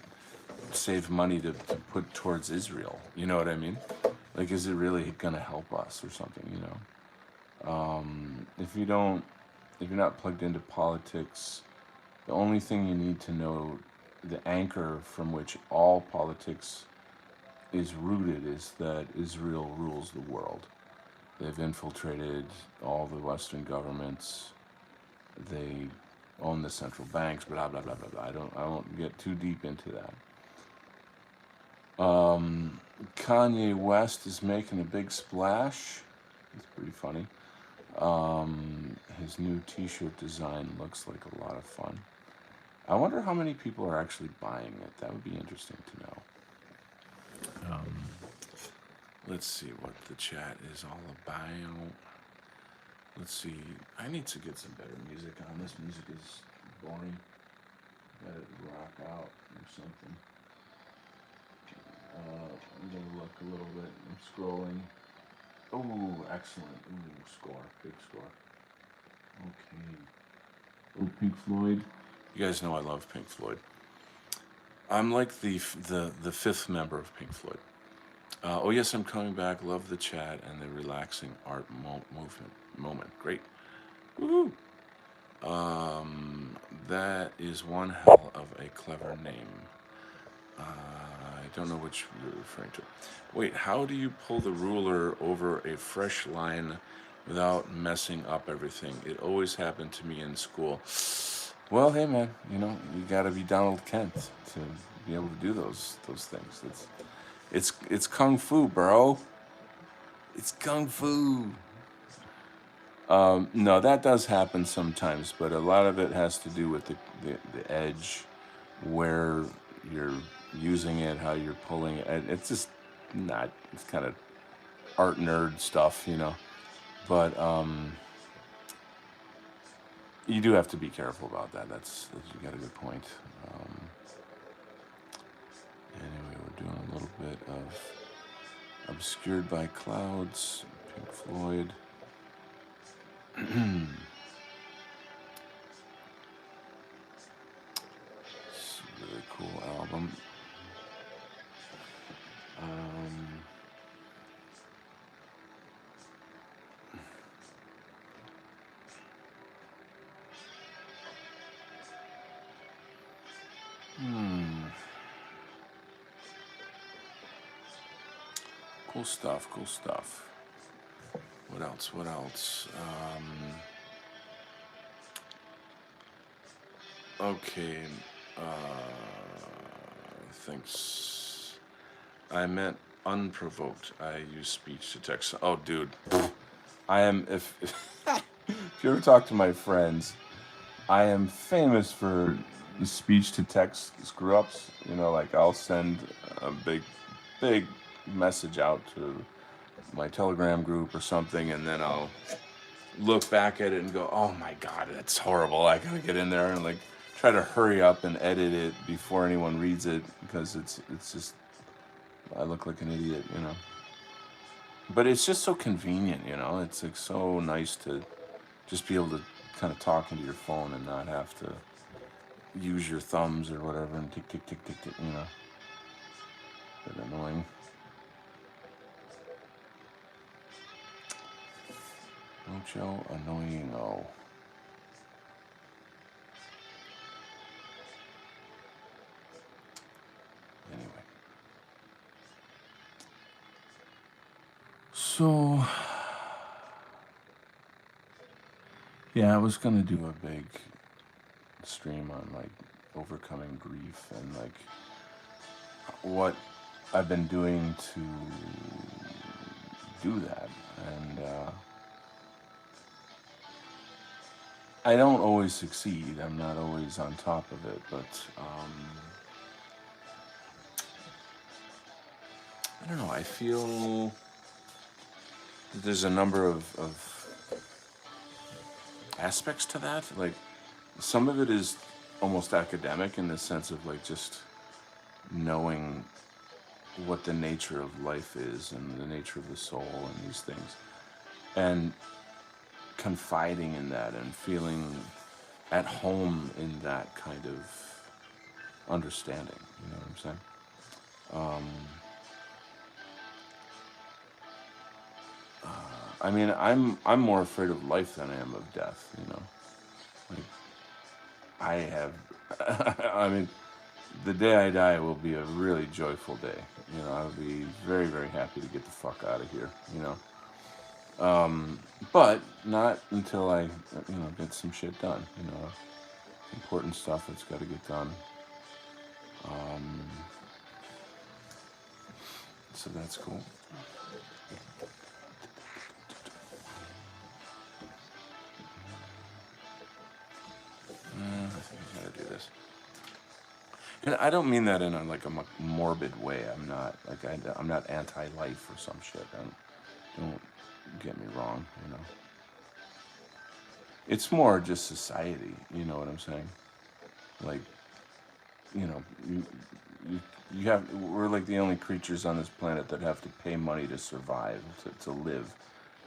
save money to put towards Israel. You know what I mean? Like, is it really going to help us or something, If you're not plugged into politics, the only thing you need to know, the anchor from which all politics is rooted, is that Israel rules the world. They've infiltrated all the Western governments. They own the central banks, blah, blah, blah, blah, blah. I won't get too deep into that. Kanye West is making a big splash. It's pretty funny. His new t-shirt design looks like a lot of fun. I wonder how many people are actually buying it. That would be interesting to know. Let's see what the chat is all about. Let's see. I need to get some better music on. This music is boring. Let it rock out or something. I'm gonna look a little bit. I'm scrolling. Oh, excellent. Ooh, score. Big score. Okay. Oh, Pink Floyd. You guys know I love Pink Floyd. I'm like the fifth member of Pink Floyd. Oh yes, I'm coming back. Love the chat and the relaxing art movement moment. Great. Woo! That is one hell of a clever name. I don't know which you're referring to. Wait, how do you pull the ruler over a fresh line without messing up everything? It always happened to me in school. Well, hey man, you got to be Donald Kent to be able to do those things. It's kung fu, bro. It's kung fu. No, that does happen sometimes, but a lot of it has to do with the edge, where you're using it, how you're pulling it. It's just not, it's kind of art nerd stuff. But you do have to be careful about that. You got a good point. Um, anyway, we're doing a little bit of Obscured by Clouds, Pink Floyd. It's a really cool album. Um, cool stuff, cool stuff. What else? What else? Okay. Thanks. I meant unprovoked. I use speech to text. Oh, dude. I am, if you ever talk to my friends, I am famous for speech to text screw ups. Like I'll send a big message out to my Telegram group or something, and then I'll look back at it and go, "Oh my God, that's horrible! I gotta get in there and like try to hurry up and edit it before anyone reads it because it's just I look like an idiot. But it's just so convenient. It's like so nice to just be able to kind of talk into your phone and not have to use your thumbs or whatever and tick tick tick tick tick. Bit annoying. Mucho annoying. Anyway. So, yeah, I was gonna do a big stream on like overcoming grief and like what I've been doing to do that. And I don't always succeed. I'm not always on top of it, but I don't know. I feel that there's a number of aspects to that. Like some of it is almost academic in the sense of like just knowing what the nature of life is and the nature of the soul and these things, and confiding in that and feeling at home in that kind of understanding. You know what I'm saying? I mean, I'm more afraid of life than I am of death. Like I have. I mean, the day I die will be a really joyful day. I'll be very, very happy to get the fuck out of here. But not until I, get some shit done. Important stuff that's got to get done. So that's cool. I think I gotta do this. And I don't mean that in a morbid way. I'm not like I'm not anti-life or some shit. Don't get me wrong. It's more just society. You know what I'm saying? Like you know, you have, we're like the only creatures on this planet that have to pay money to survive, to live.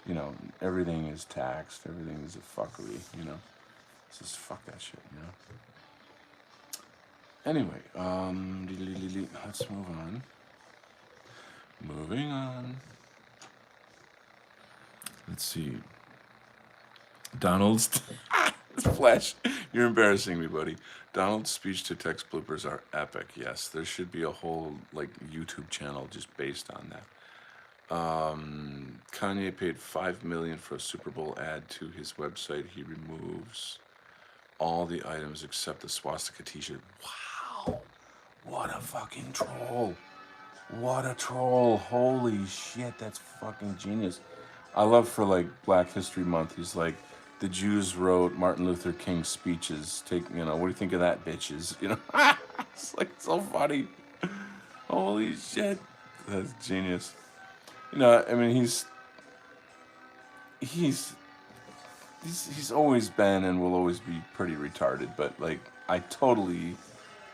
You know, everything is taxed, everything is a fuckery, you know. Just fuck that shit, you know. Anyway, let's move on. Moving on. Let's see. Donald's Flash. You're embarrassing me, buddy. Donald's speech to text bloopers are epic. Yes, there should be a whole like YouTube channel just based on that. Kanye paid $5 million for a Super Bowl ad to his website. He removes all the items except the swastika T-shirt. Wow, what a fucking troll! What a troll! Holy shit, that's fucking genius. I love for like Black History Month. He's like, the Jews wrote Martin Luther King's speeches. Take, you know, what do you think of that, bitches? You know, it's like so funny. Holy shit, that's genius. You know, I mean, he's he's always been and will always be pretty retarded, but like I totally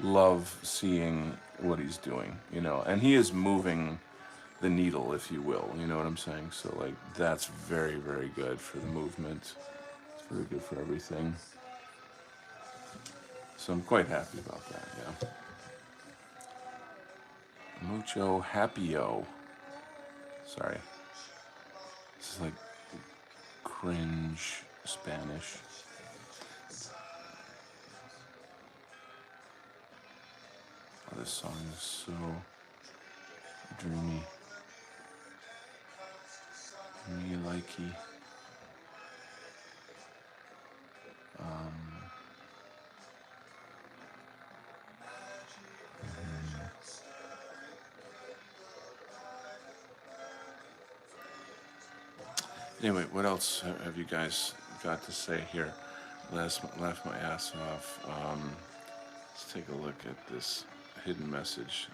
love seeing what he's doing, you know, and he is moving the needle, if you will, you know what I'm saying? So like that's very, very good for the movement. It's very good for everything. So I'm quite happy about that, yeah. Mucho happio. Sorry. This is like cringe Spanish. Oh, this song is so dreamy. Me likey. Anyway, what else have you guys got to say here? Laugh my ass off. Let's take a look at this hidden message.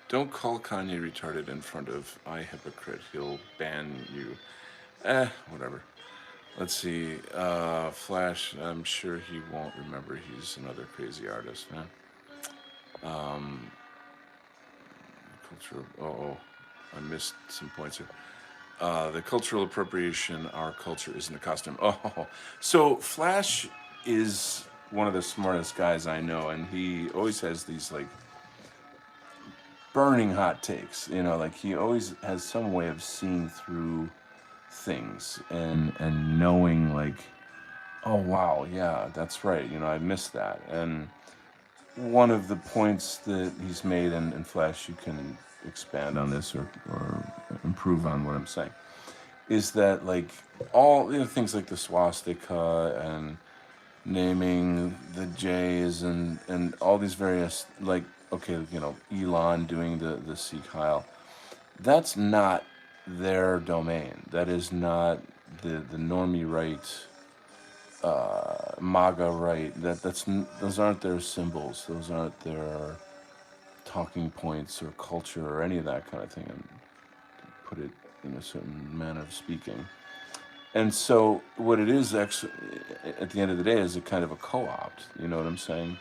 Don't call Kanye retarded in front of I hypocrite. He'll ban you. Whatever. Let's see. Flash, I'm sure he won't remember. He's another crazy artist, man. Cultural. Oh, I missed some points here. The cultural appropriation, our culture isn't a costume. Oh, so Flash is one of the smartest guys I know, and he always has these like burning hot takes. You know, like he always has some way of seeing through things and knowing like, oh wow, yeah, that's right. You know, I missed that. And one of the points that he's made in Flash, you can expand on this or improve on what I'm saying, is that like all you know, things like the swastika and naming the J's and all these various like okay, you know, Elon doing the Sikh Heil, that's not their domain. That is not the normie right, MAGA right. Those aren't their symbols. Those aren't their talking points or culture or any of that kind of thing. And put it in a certain manner of speaking. And so what it is actually at the end of the day is a kind of a co-opt. You know what I'm saying?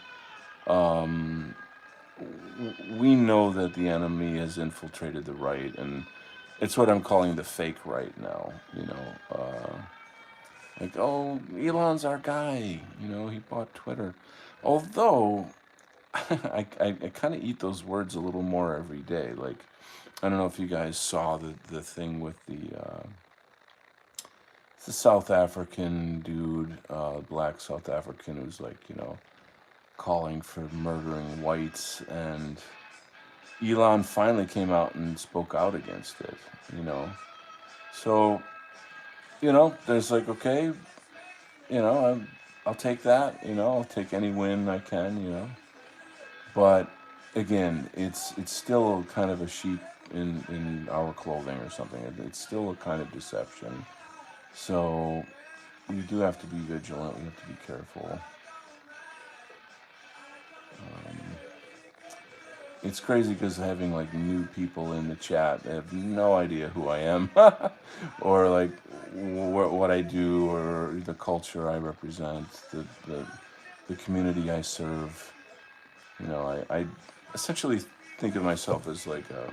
We know that the enemy has infiltrated the right, and it's what I'm calling the fake right now. You know, like oh, Elon's our guy. You know, he bought Twitter. Although I kind of eat those words a little more every day. Like I don't know if you guys saw the thing with the South African dude, black South African, who's like, you know, calling for murdering whites. And Elon finally came out and spoke out against it, you know. So, you know, there's like, okay, you know, I'll take that, you know, I'll take any win I can, you know. But again, it's still kind of a sheep in our clothing or something. It's still a kind of deception. So we do have to be vigilant. We have to be careful. it's crazy because having like new people in the chat, they have no idea who I am, or like what I do, or the culture I represent, the community I serve. You know, I essentially think of myself as like a,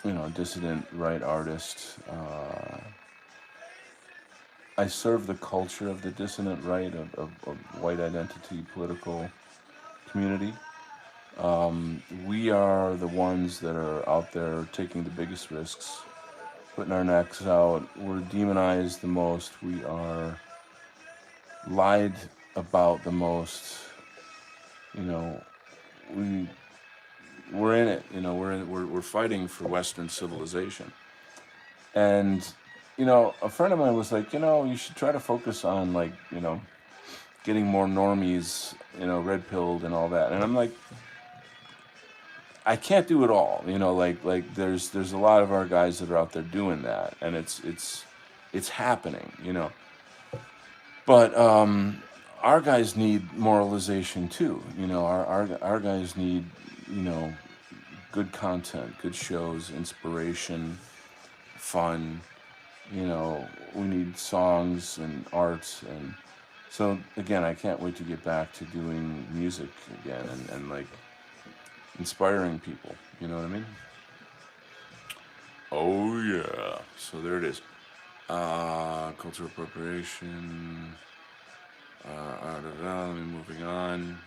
you know, dissident right artist. I serve the culture of the dissident right, of white identity political community. We are the ones that are out there taking the biggest risks, putting our necks out. We're demonized the most. We are lied about the most. You know, we we're in it. You know, we're fighting for Western civilization. And you know, a friend of mine was like, you know, you should try to focus on like, you know, getting more normies, you know, red pilled and all that. And I'm like, I can't do it all. You know, like there's a lot of our guys that are out there doing that, and it's happening. You know, but our guys need moralization too. You know, our guys need, you know, good content, good shows, inspiration, fun. You know, we need songs and art, and so again, I can't wait to get back to doing music again, and like inspiring people. You know what I mean? Oh yeah. So there it is. Cultural appropriation. Let me moving on.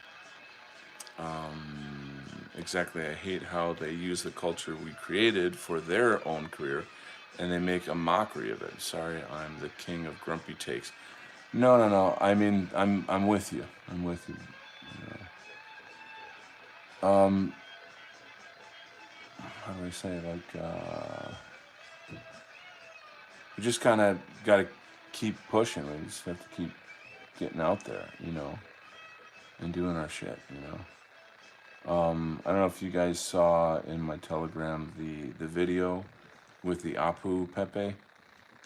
Exactly. I hate how they use the culture we created for their own career, and they make a mockery of it. Sorry, I'm the king of grumpy takes. No, no, no. I mean, I'm with you. I'm with you. How do I say it? Like, we just kind of got to keep pushing. We just have to keep getting out there, you know, and doing our shit, you know. I don't know if you guys saw in my Telegram the video with the Apu Pepe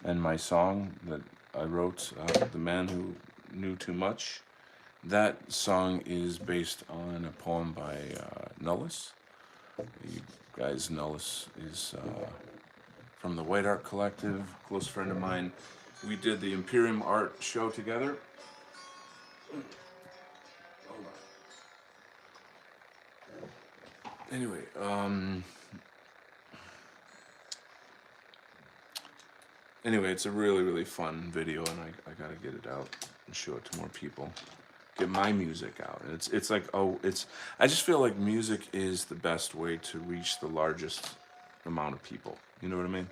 and my song that I wrote, The Man Who Knew Too Much. That song is based on a poem by Nullus. You guys, Nullus is from the White Art Collective, close friend of mine. We did the Imperium Art show together. Anyway, it's a really, really fun video, and I gotta get it out and show it to more people. Get my music out. And it's like, I just feel like music is the best way to reach the largest amount of people. You know what I mean?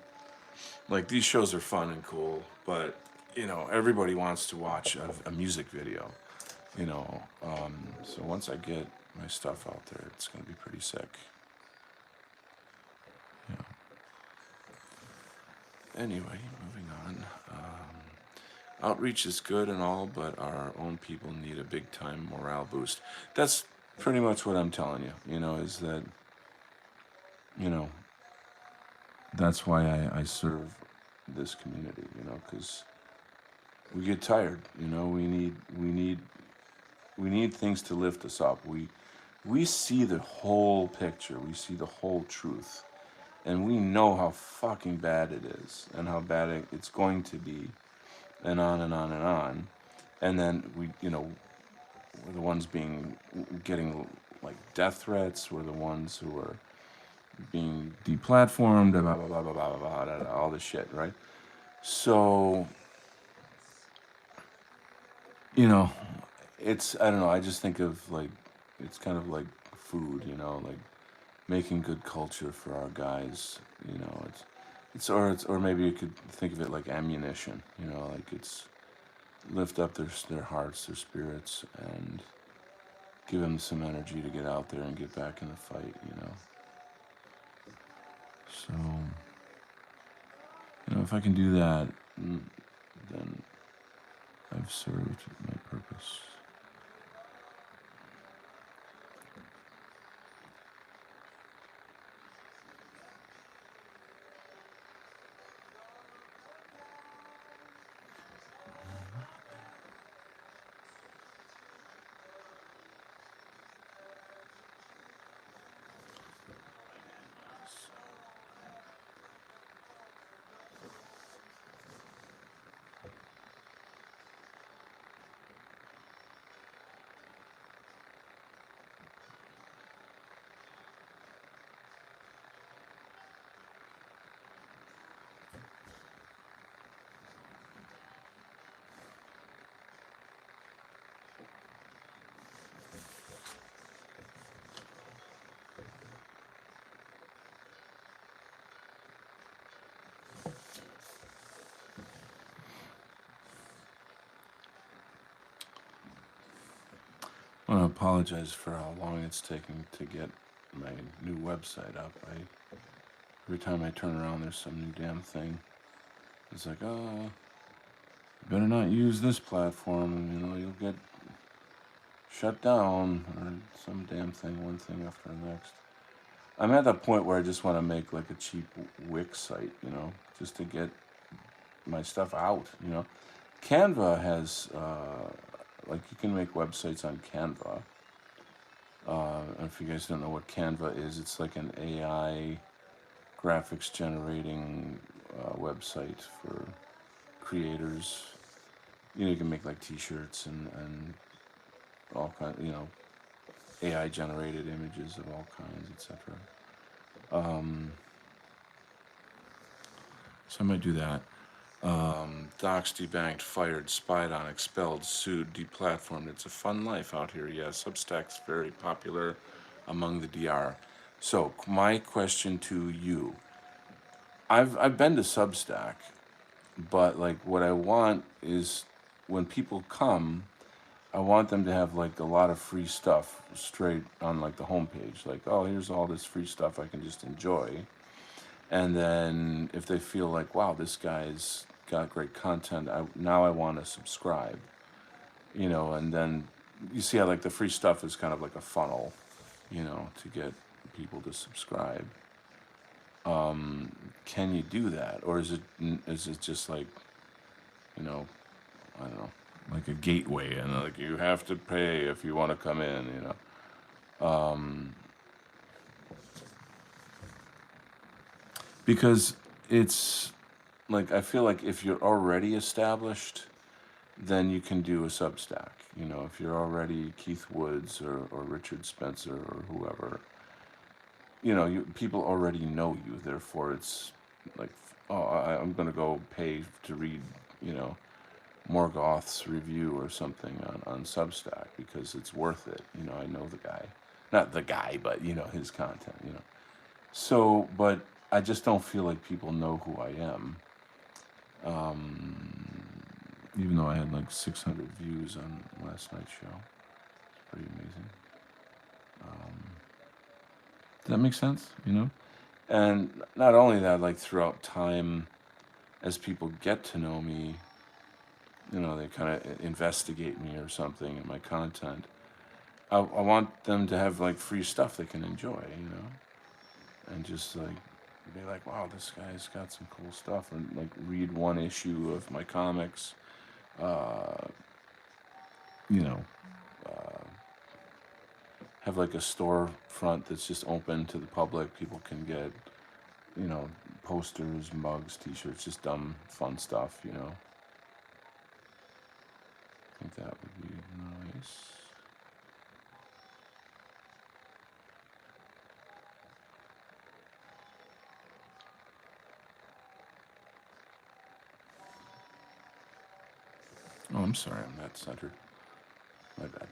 Like, these shows are fun and cool, but you know, everybody wants to watch a music video. You know, so once I get my stuff out there, it's gonna be pretty sick. Yeah. Anyway, moving on. Outreach is good and all, but our own people need a big time morale boost. That's pretty much what I'm telling you, you know, is that, you know, that's why I serve this community, you know, because we get tired, you know, we need things to lift us up. We see the whole picture, we see the whole truth, and we know how fucking bad it is and how bad it's going to be, and on and on and on. And then we, you know, we're the ones getting like death threats. We're the ones who are being deplatformed, blah, blah, blah, blah, blah, blah, blah, blah, all this shit, right? So, you know, I don't know, I just think of like, it's kind of like food, you know, like making good culture for our guys, you know, or maybe you could think of it like ammunition, you know, like it's lift up their hearts, their spirits, and give them some energy to get out there and get back in the fight, you know. So, you know, if I can do that, then I've served my purpose. apologize for how long it's taking to get my new website up. Every time I turn around, there's some new damn thing. It's like, oh, you better not use this platform, you'll get shut down, or some damn thing, one thing after the next. I'm at that point where I just want to make like a cheap Wix site, just to get my stuff out. Canva has, like, you can make websites on Canva. If you guys don't know what Canva is, it's like an AI graphics generating website for creators. You can make like t-shirts and all kinds, AI generated images of all kinds, etc. So I might do that. Doxed, debanked, fired, spied on, expelled, sued, deplatformed. It's a fun life out here. Yeah, Substack's very popular among the DR. So my question to you: I've been to Substack, but like what I want is when people come, I want them to have like a lot of free stuff straight on like the homepage. Like, oh, here's all this free stuff I can just enjoy. And then if they feel like, wow, this guy's got great content, now I want to subscribe. And then you see how like the free stuff is kind of like a funnel, to get people to subscribe. Can you do that, or is it just like, I don't know, like a gateway, and like you have to pay if you want to come in, because it's like I feel like if you're already established, then you can do a Substack. If you're already Keith Woods or Richard Spencer or whoever, people already know you. Therefore, it's like, oh, I'm going to go pay to read, Morgoth's review or something on Substack because it's worth it. I know the guy. Not the guy, but, his content. So, but I just don't feel like people know who I am. Even though I had like 600 views on last night's show. It's pretty amazing. Does that make sense? And not only that, like throughout time, as people get to know me, they kind of investigate me or something in my content. I want them to have like free stuff they can enjoy, and just like be like, wow, this guy's got some cool stuff, and like read one issue of my comics, you know, have like a storefront that's just open to the public. People can get, posters, mugs, t-shirts, just dumb, fun stuff, I think that would be nice. Oh, I'm sorry, I'm not centered. My bad.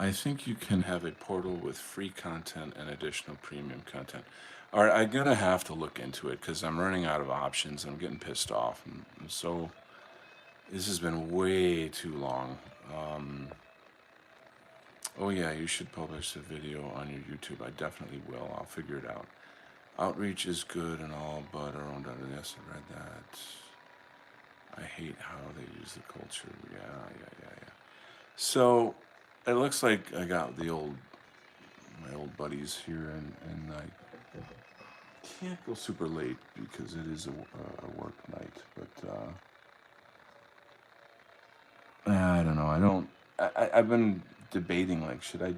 I think you can have a portal with free content and additional premium content. All right, I'm gonna have to look into it because I'm running out of options. I'm getting pissed off, and so this has been way too long. Oh yeah, you should publish the video on your YouTube. I definitely will. I'll figure it out. Outreach is good and all, but our own data. Yes, I read that. I hate how they use the culture. Yeah. So it looks like I got my old buddies here, and can't go super late because it is a work night. But I don't know. I don't. I've been debating like, should I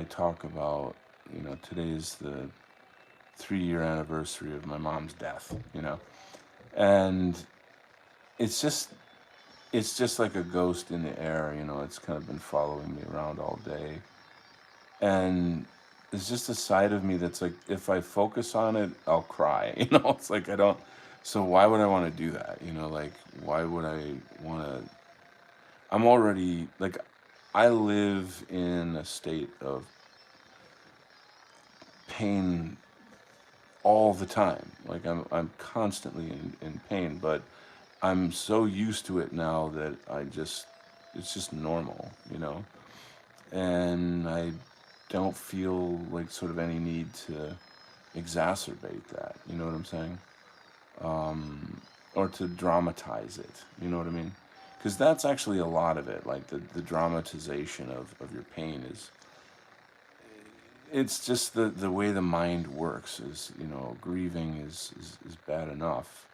talk about, today is the 3-year anniversary of my mom's death. And it's just it's just like a ghost in the air. It's kind of been following me around all day, and there's just a side of me that's like, if I focus on it, I'll cry. It's like I don't. So why would I want to do that? Like, why would I want to? I'm already like, I live in a state of pain all the time. Like I'm constantly in pain, but I'm so used to it now that it's just normal. And I don't feel like sort of any need to exacerbate that. You know what I'm saying? Or to dramatize it. You know what I mean? Because that's actually a lot of it. Like the dramatization of your pain is, it's just the way the mind works. Is, grieving is bad enough.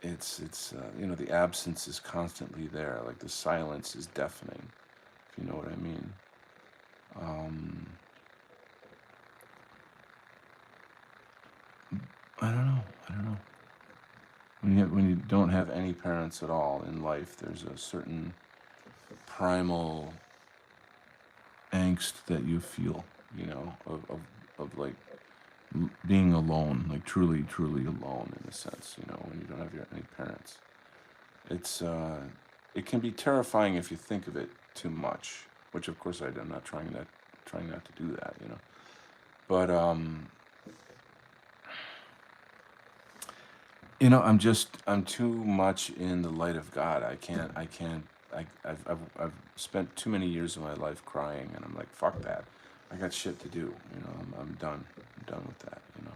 It's the absence is constantly there. Like the silence is deafening, if you know what I mean. um I don't know. When you don't have any parents at all in life, there's a certain primal angst that you feel, of like being alone, like truly, truly alone in a sense, when you don't have any parents. It's it can be terrifying if you think of it too much, which of course I'm not trying not to do that. But I'm too much in the light of God. I've spent too many years of my life crying, and I'm like, fuck that. I got shit to do. I'm done. I'm done with that. I'm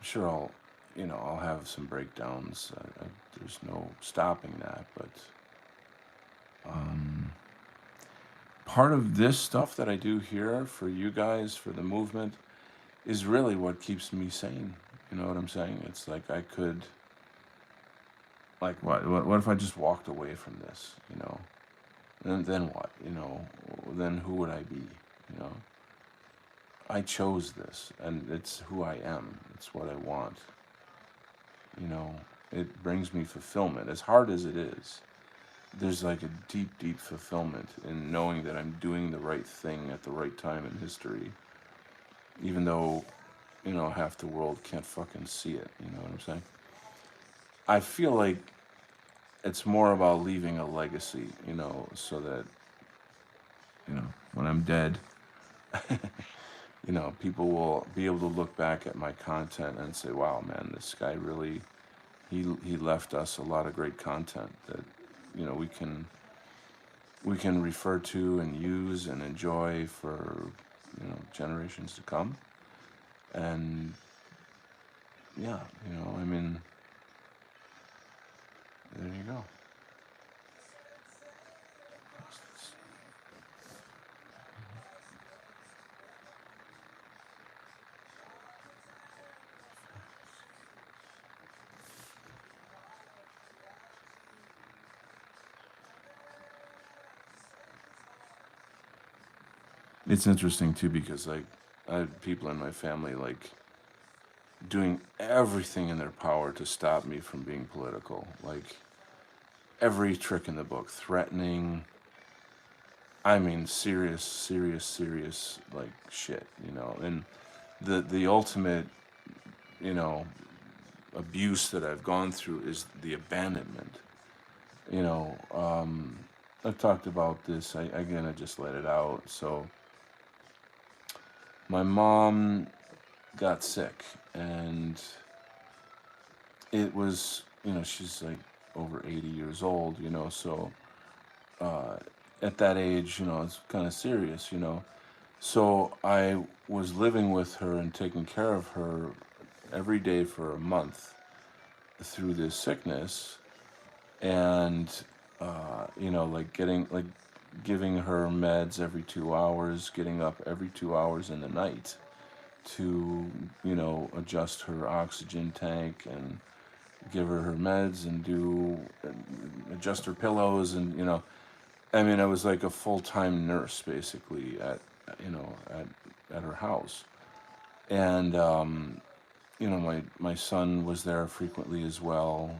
sure I'll have some breakdowns. There's no stopping that. But um, part of this stuff that I do here for you guys, for the movement, is really what keeps me sane. You know what I'm saying? It's like I could, like, what if I just walked away from this? And then what? Then who would I be? You know, I chose this, and it's who I am. It's what I want. You know, it brings me fulfillment. As hard as it is, there's like a deep, deep fulfillment in knowing that I'm doing the right thing at the right time in history, even though, half the world can't fucking see it. You know what I'm saying? I feel like it's more about leaving a legacy, so that, when I'm dead, people will be able to look back at my content and say, wow, man, this guy really, he left us a lot of great content that, we can refer to and use and enjoy for, generations to come. And yeah, I mean, there you go. It's interesting too because, like, I had people in my family like doing everything in their power to stop me from being political. Like every trick in the book, threatening. I mean, serious, serious, serious, like shit. And the ultimate, you know, abuse that I've gone through is the abandonment. You know, I've talked about this. I just let it out. So my mom got sick, and it was, she's like over 80 years old. So uh, at that age, it's kind of serious. So I was living with her and taking care of her every day for a month through this sickness, and like giving her meds every 2 hours, getting up every 2 hours in the night to, adjust her oxygen tank and give her meds and adjust her pillows and. I mean, I was like a full-time nurse basically at her house, and my son was there frequently as well.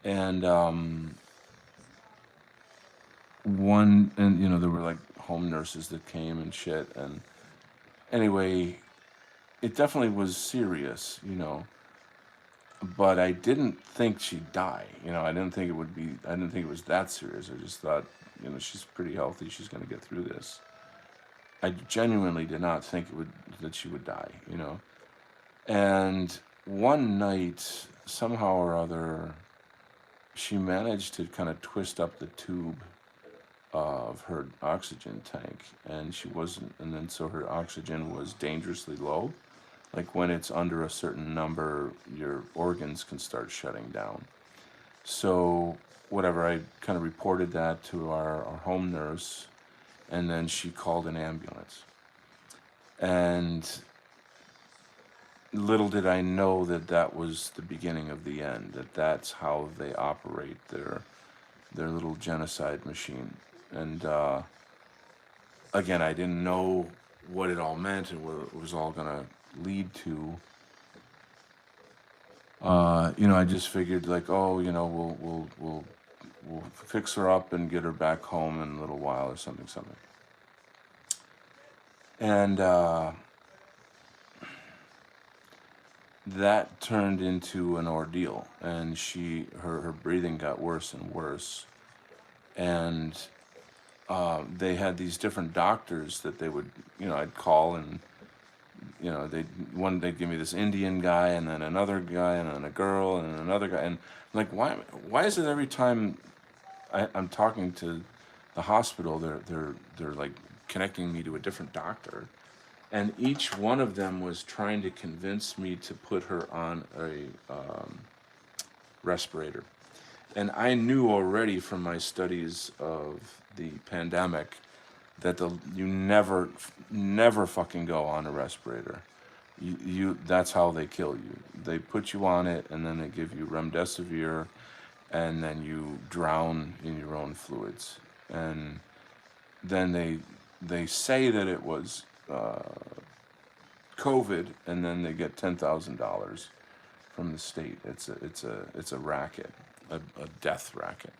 And there were like home nurses that came and shit. And anyway, it definitely was serious. But I didn't think she'd die. I didn't think it was that serious. I just thought, she's pretty healthy. She's going to get through this. I genuinely did not think that she would die. And one night, somehow or other, she managed to kind of twist up the tube of her oxygen tank, and then so her oxygen was dangerously low. Like when it's under a certain number, your organs can start shutting down. So whatever, I kind of reported that to our home nurse, and then she called an ambulance. And little did I know that was the beginning of the end, that's how they operate their little genocide machine. And again, I didn't know what it all meant and what it was all going to lead to. I just figured like, oh, we'll fix her up and get her back home in a little while or something. And that turned into an ordeal, and her breathing got worse and worse. And they had these different doctors that they would, I'd call, and they'd give me this Indian guy, and then another guy, and then a girl, and then another guy, and I'm like, why is it every time I'm talking to the hospital, they're like connecting me to a different doctor, and each one of them was trying to convince me to put her on a respirator. And I knew already from my studies of the pandemic that you never fucking go on a respirator. That's how they kill you. They put you on it, and then they give you remdesivir, and then you drown in your own fluids. And then they say that it was COVID, and then they get $10,000 from the state. It's a racket, a death racket.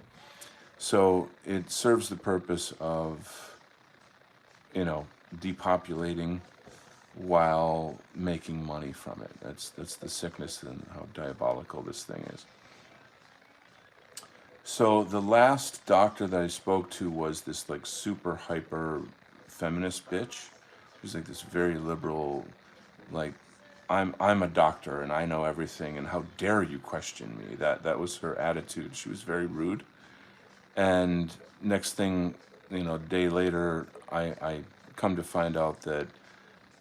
So it serves the purpose of depopulating while making money from it. That's the sickness and how diabolical this thing is. So the last doctor that I spoke to was this like super hyper feminist bitch. She was like this very liberal, like, I'm a doctor and I know everything, and how dare you question me? That was her attitude. She was very rude. And next thing, a day later, I come to find out that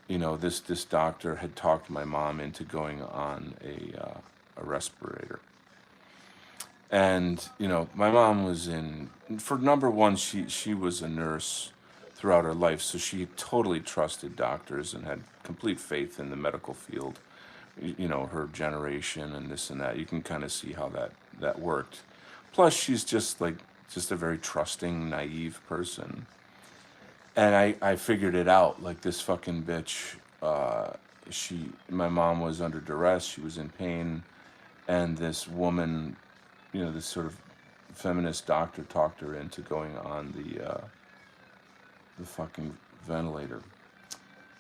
this doctor had talked my mom into going on a respirator. And my mom was for number one, she was a nurse throughout her life, so she totally trusted doctors and had complete faith in the medical field. Her generation and this and that, you can kind of see how that worked. Plus, she's just a very trusting, naive person. And I figured it out, like this fucking bitch, my mom was under duress, she was in pain, and this woman, this sort of feminist doctor talked her into going on the fucking ventilator.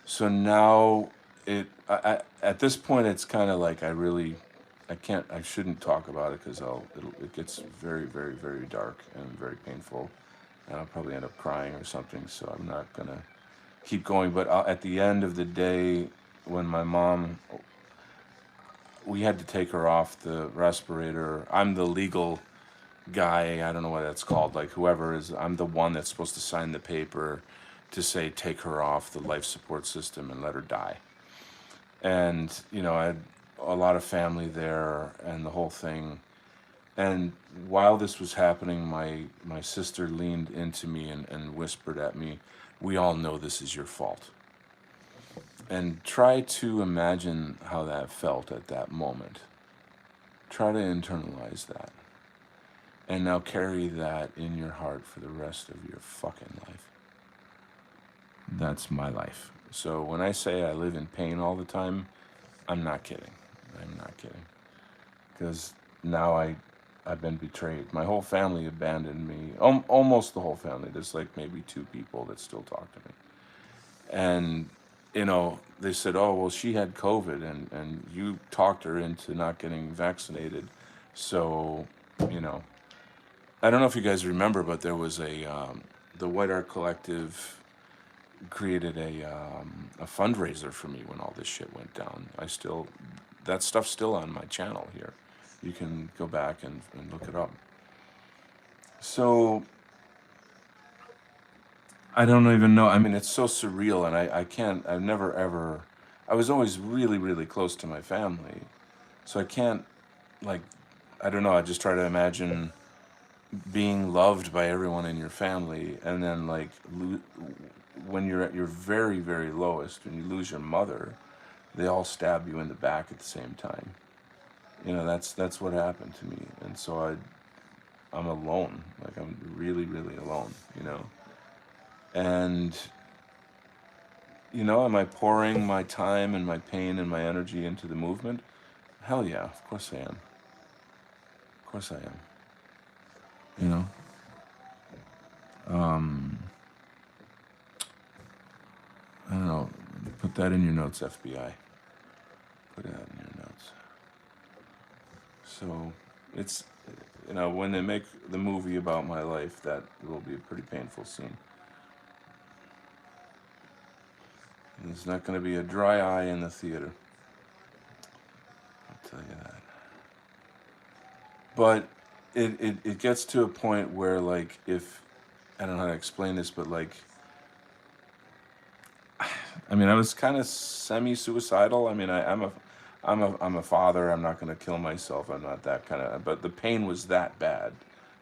So now at this point, it's kind of like I shouldn't talk about it because it gets very, very, very dark and very painful, and I'll probably end up crying or something, so I'm not gonna keep going. But at the end of the day, when my mom, we had to take her off the respirator. I'm the legal guy, I don't know what that's called, like whoever is, I'm the one that's supposed to sign the paper to say take her off the life support system and let her die. And I had a lot of family there and the whole thing. And while this was happening, my sister leaned into me and whispered at me, "We all know this is your fault." and try to imagine how that felt at that moment. Try to internalize that. And now carry that in your heart for the rest of your fucking life. That's my life. So when I say I live in pain all the time, I'm not kidding. I'm not kidding. Because now I've been betrayed. My whole family abandoned me. Almost the whole family. There's like maybe two people that still talk to me. And, they said, oh, well, she had COVID and you talked her into not getting vaccinated. So, you know, I don't know if you guys remember, but there was the White Art Collective created a fundraiser for me when all this shit went down. That stuff's still on my channel here. You can go back and look it up. So I don't even know. I mean, it's so surreal, and I've never ever, I was always really, really close to my family. So I can't, like, I don't know, I just try to imagine being loved by everyone in your family, and then, like, when you're at your very, very lowest, when you lose your mother, they all stab you in the back at the same time. That's what happened to me. And so I'm alone. Like, I'm really, really alone, And, am I pouring my time and my pain and my energy into the movement? Hell yeah, of course I am. Of course I am. You know? I don't know. Put that in your notes, FBI. Put that in your notes. So, it's, when they make the movie about my life, that will be a pretty painful scene. There's not going to be a dry eye in the theater. I'll tell you that. But it gets to a point where, like, if, I don't know how to explain this, but, like, I mean, I was kind of semi-suicidal. I mean, I'm a father. I'm not going to kill myself. I'm not that kind of, but the pain was that bad,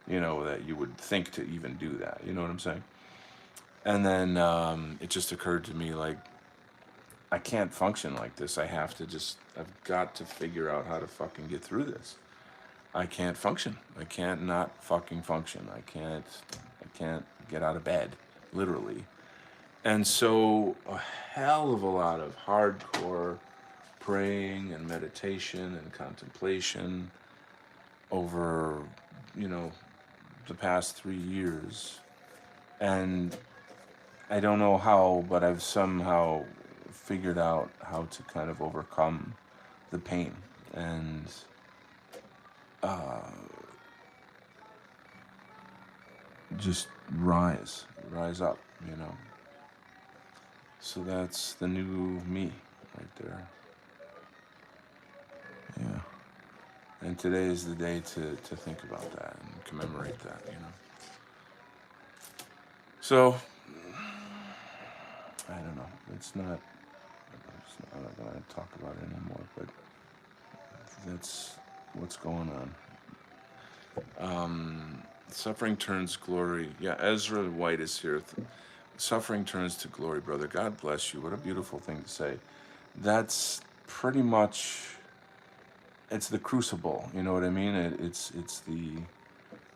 that you would think to even do that. You know what I'm saying? And then it just occurred to me, like, I can't function like this. I've got to figure out how to fucking get through this. I can't function. I can't not fucking function. I can't get out of bed, literally. And so a hell of a lot of hardcore praying and meditation and contemplation over, the past 3 years. And I don't know how, but I've somehow figured out how to kind of overcome the pain and just rise up, So that's the new me right there. Yeah. And today is the day to think about that and commemorate that, So, I don't know. I'm not going to talk about it anymore, but that's what's going on. Suffering turns glory. Yeah, Ezra White is here. Suffering turns to glory, brother. God bless you. What a beautiful thing to say. That's pretty much, it's the crucible. You know what I mean? It's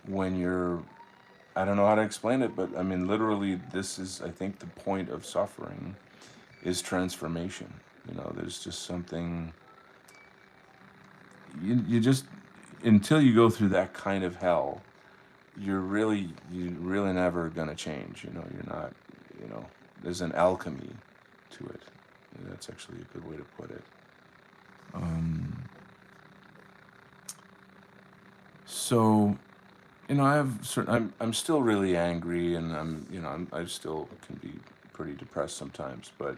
when you're, I don't know how to explain it, but I mean, literally, this is, I think, the point of suffering is transformation. There's just something, you just, until you go through that kind of hell, you're really never gonna change. You're not, there's an alchemy to it. That's actually a good way to put it. So, I have certain. I'm still really angry, and I still can be pretty depressed sometimes. But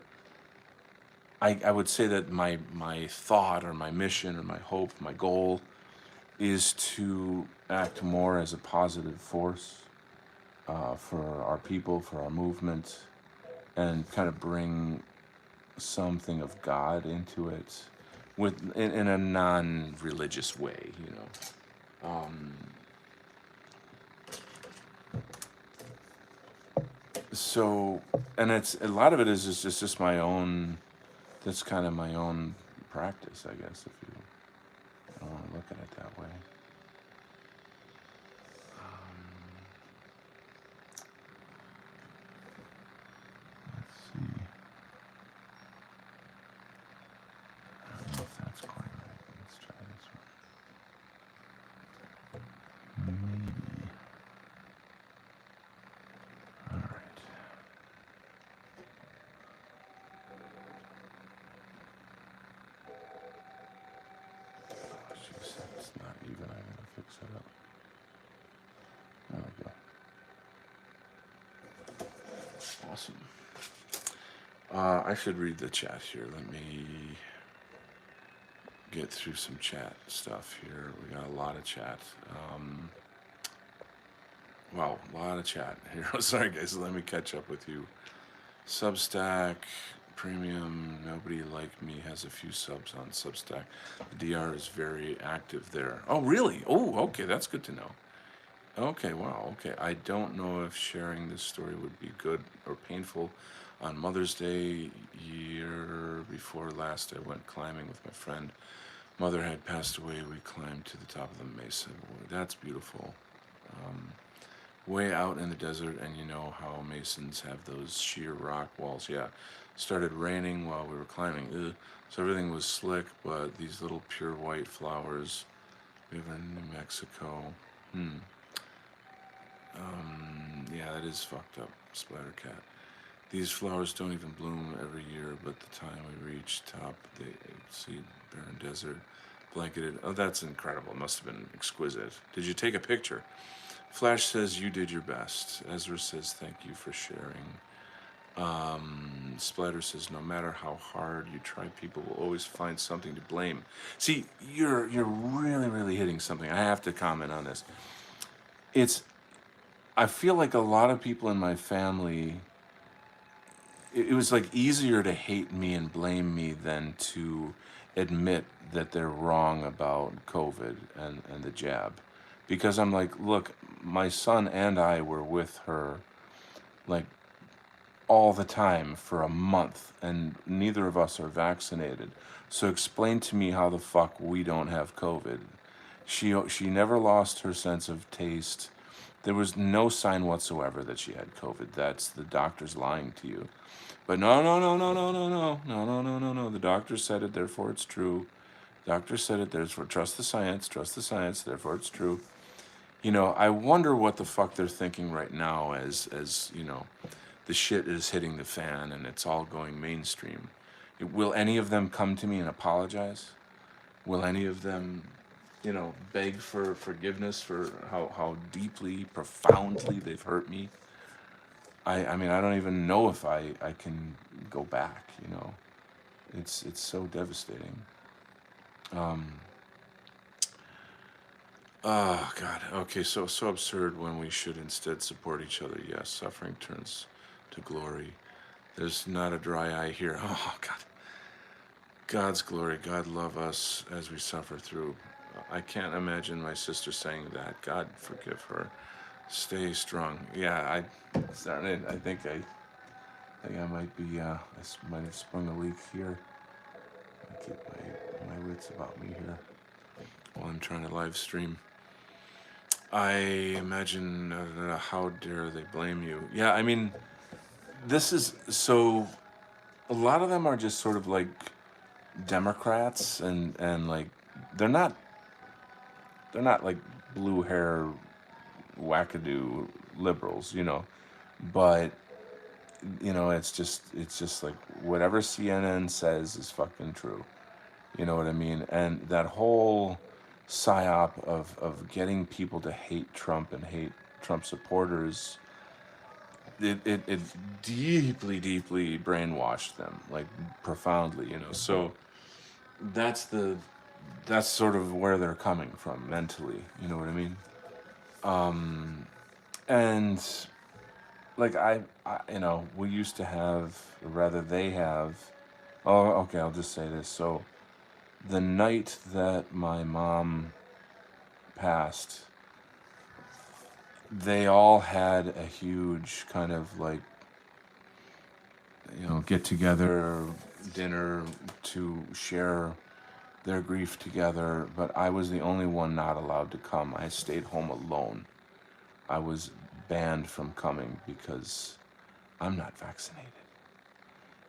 I would say that my thought or my mission or my hope, my goal, is to act more as a positive force for our people, for our movement, and kind of bring something of God into it, in a non-religious way. So, and it's a lot of it is just my own that's kind of my own practice, I guess, if you don't want to look at it that way. Let's see. I don't know if that's quite right. Let's try this one. Maybe. All right. Oh, jeez, it's not even. I gotta fix it up. There we go. Awesome. I should read the chat here. Let me get through some chat stuff here. We got a lot of chat. Wow, a lot of chat here. Sorry, guys. Let me catch up with you. Substack, Premium, Nobody Like Me has a few subs on Substack. The DR is very active there. Oh, really? Oh, okay. That's good to know. Okay, wow, okay. I don't know if sharing this story would be good or painful. On Mother's Day, year before last, I went climbing with my friend. Mother had passed away. We climbed to the top of the mesa. Boy, that's beautiful. Way out in the desert, and you know how Masons have those sheer rock walls. Yeah, started raining while we were climbing. Ugh. So everything was slick, but these little pure white flowers. We live in New Mexico. Yeah, that is fucked up, Splattercat. These flowers don't even bloom every year, but the time we reach top, they see barren desert, blanketed. Oh, that's incredible. It must have been exquisite. Did you take a picture? Flash says you did your best. Ezra says thank you for sharing. Splatter says no matter how hard you try, people will always find something to blame. See, you're really hitting something. I have to comment on this. I feel like a lot of people in my family, it was like easier to hate me and blame me than to admit that they're wrong about COVID and the jab. Because I'm like, look, my son and I were with her like all the time for a month, and neither of us are vaccinated. So explain to me how the fuck we don't have COVID. She never lost her sense of taste. There was no sign whatsoever that she had COVID. That's the doctors lying to you. But no. The doctor said it, therefore it's true. Doctor said it, therefore trust the science, therefore it's true. You know, I wonder what the fuck they're thinking right now as you know, the shit is hitting the fan and it's all going mainstream. Will any of them come to me and apologize? Will any of them, you know, beg for forgiveness for how deeply, profoundly they've hurt me? I mean, I don't even know if I can go back, you know. It's so devastating. Oh God. Okay, so absurd when we should instead support each other. Yes, suffering turns to glory. There's not a dry eye here. Oh God. God's glory. God love us as we suffer through. I can't imagine my sister saying that. God forgive her. Stay strong. Yeah, I started. I think I might be. Might have sprung a leak here. I keep my wits about me here while I'm trying to live stream. I imagine. How dare they blame you? Yeah, I mean, this is so. A lot of them are just sort of like Democrats, and like they're not they're not like blue hair wackadoo liberals, you know, but you know it's just like whatever CNN says is fucking true. You know what I mean? And that whole psyop of getting people to hate Trump and hate Trump supporters, it deeply brainwashed them, like profoundly, you know. So that's the that's sort of where they're coming from mentally, you know what I mean? And like you know, we used to have, or rather they have, oh okay, I'll just say this. So the night that my mom passed, they all had a huge kind of like, you know, get together dinner to share their grief together, but I was the only one not allowed to come. I stayed home alone. I was banned from coming because I'm not vaccinated.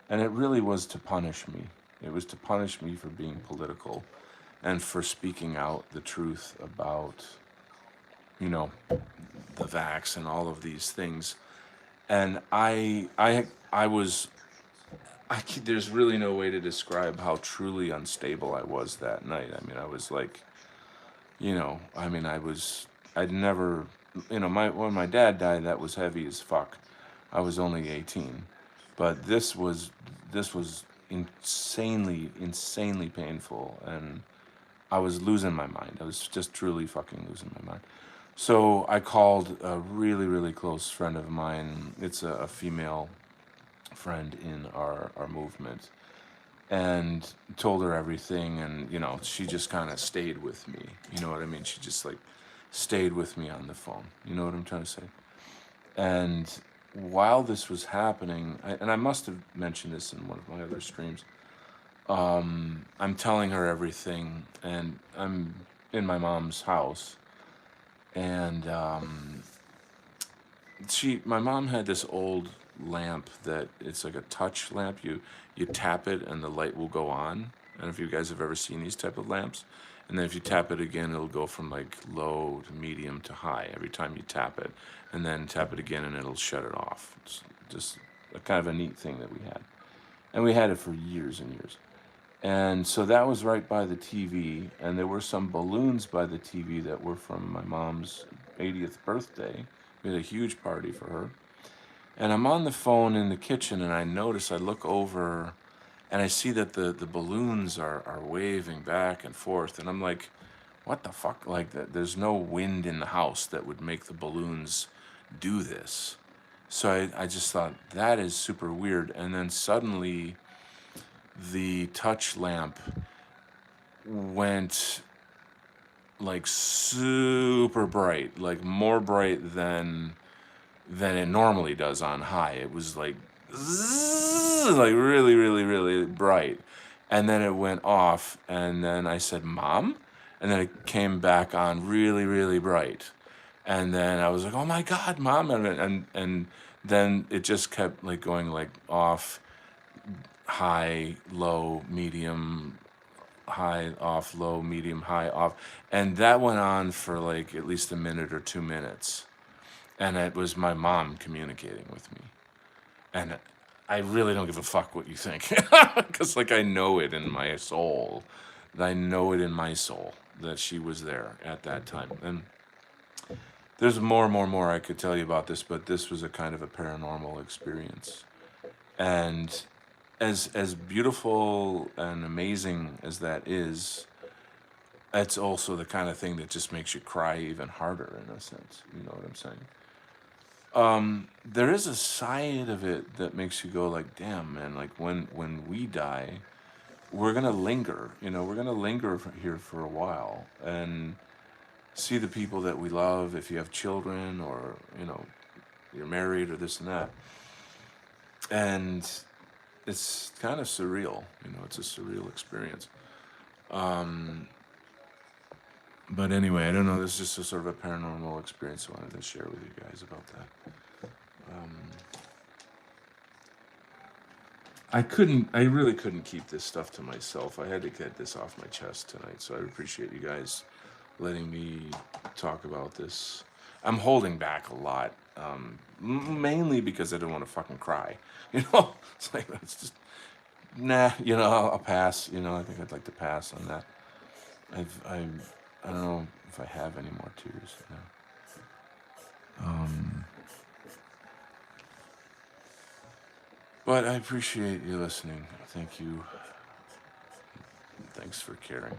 And it really was to punish me. It was to punish me for being political and for speaking out the truth about, you know, the vax and all of these things. And there's really no way to describe how truly unstable I was that night. I mean, I was like, I'd never, when my dad died, that was heavy as fuck. I was only 18, but this was insanely painful, and I was losing my mind. I was just truly fucking losing my mind. So I called a really, really close friend of mine. It's a female friend in our movement, and told her everything. And, she just kind of stayed with me. You know what I mean? She just like stayed with me on the phone. You know what I'm trying to say? And while this was happening, and I must have mentioned this in one of my other streams, I'm telling her everything, and I'm in my mom's house, and my mom had this old lamp that it's like a touch lamp. You tap it and the light will go on. I don't know if you guys have ever seen these type of lamps. And then if you tap it again, it'll go from like low to medium to high every time you tap it. And then tap it again and it'll shut it off. It's just a kind of a neat thing that we had. And we had it for years and years. And so that was right by the TV, and there were some balloons by the TV that were from my mom's 80th birthday. We had a huge party for her. And I'm on the phone in the kitchen, and I look over, and I see that the balloons are waving back and forth. And I'm like, what the fuck? Like, there's no wind in the house that would make the balloons do this. So I just thought, that is super weird. And then suddenly, the touch lamp went like super bright, like more bright than it normally does on high. It was like like really, really, really bright. And then it went off, and then I said, "Mom?" And then it came back on really, really bright. And then I was like, "Oh my God, Mom!" And then it just kept like going like off, high, low, medium, high, off, low, medium, high, off. And that went on for like at least a minute or 2 minutes. And it was my mom communicating with me. And I really don't give a fuck what you think. Because, like, I know it in my soul. I know it in my soul that she was there at that time. And there's more I could tell you about this, but this was a kind of a paranormal experience. And as beautiful and amazing as that is, it's also the kind of thing that just makes you cry even harder, in a sense. You know what I'm saying? There is a side of it that makes you go like, damn, man, like when we die, we're gonna linger. We're gonna linger here for a while and see the people that we love. If you have children, or you're married, or this and that, and it's kind of surreal. It's a surreal experience. But anyway, I don't know. This is just a sort of a paranormal experience I wanted to share with you guys about that. I really couldn't keep this stuff to myself. I had to get this off my chest tonight, so I appreciate you guys letting me talk about this. I'm holding back a lot, mainly because I don't want to fucking cry. It's like, it's just, nah, I'll pass. I think I'd like to pass on that. I don't know if I have any more tears now. But I appreciate you listening. Thank you. Thanks for caring.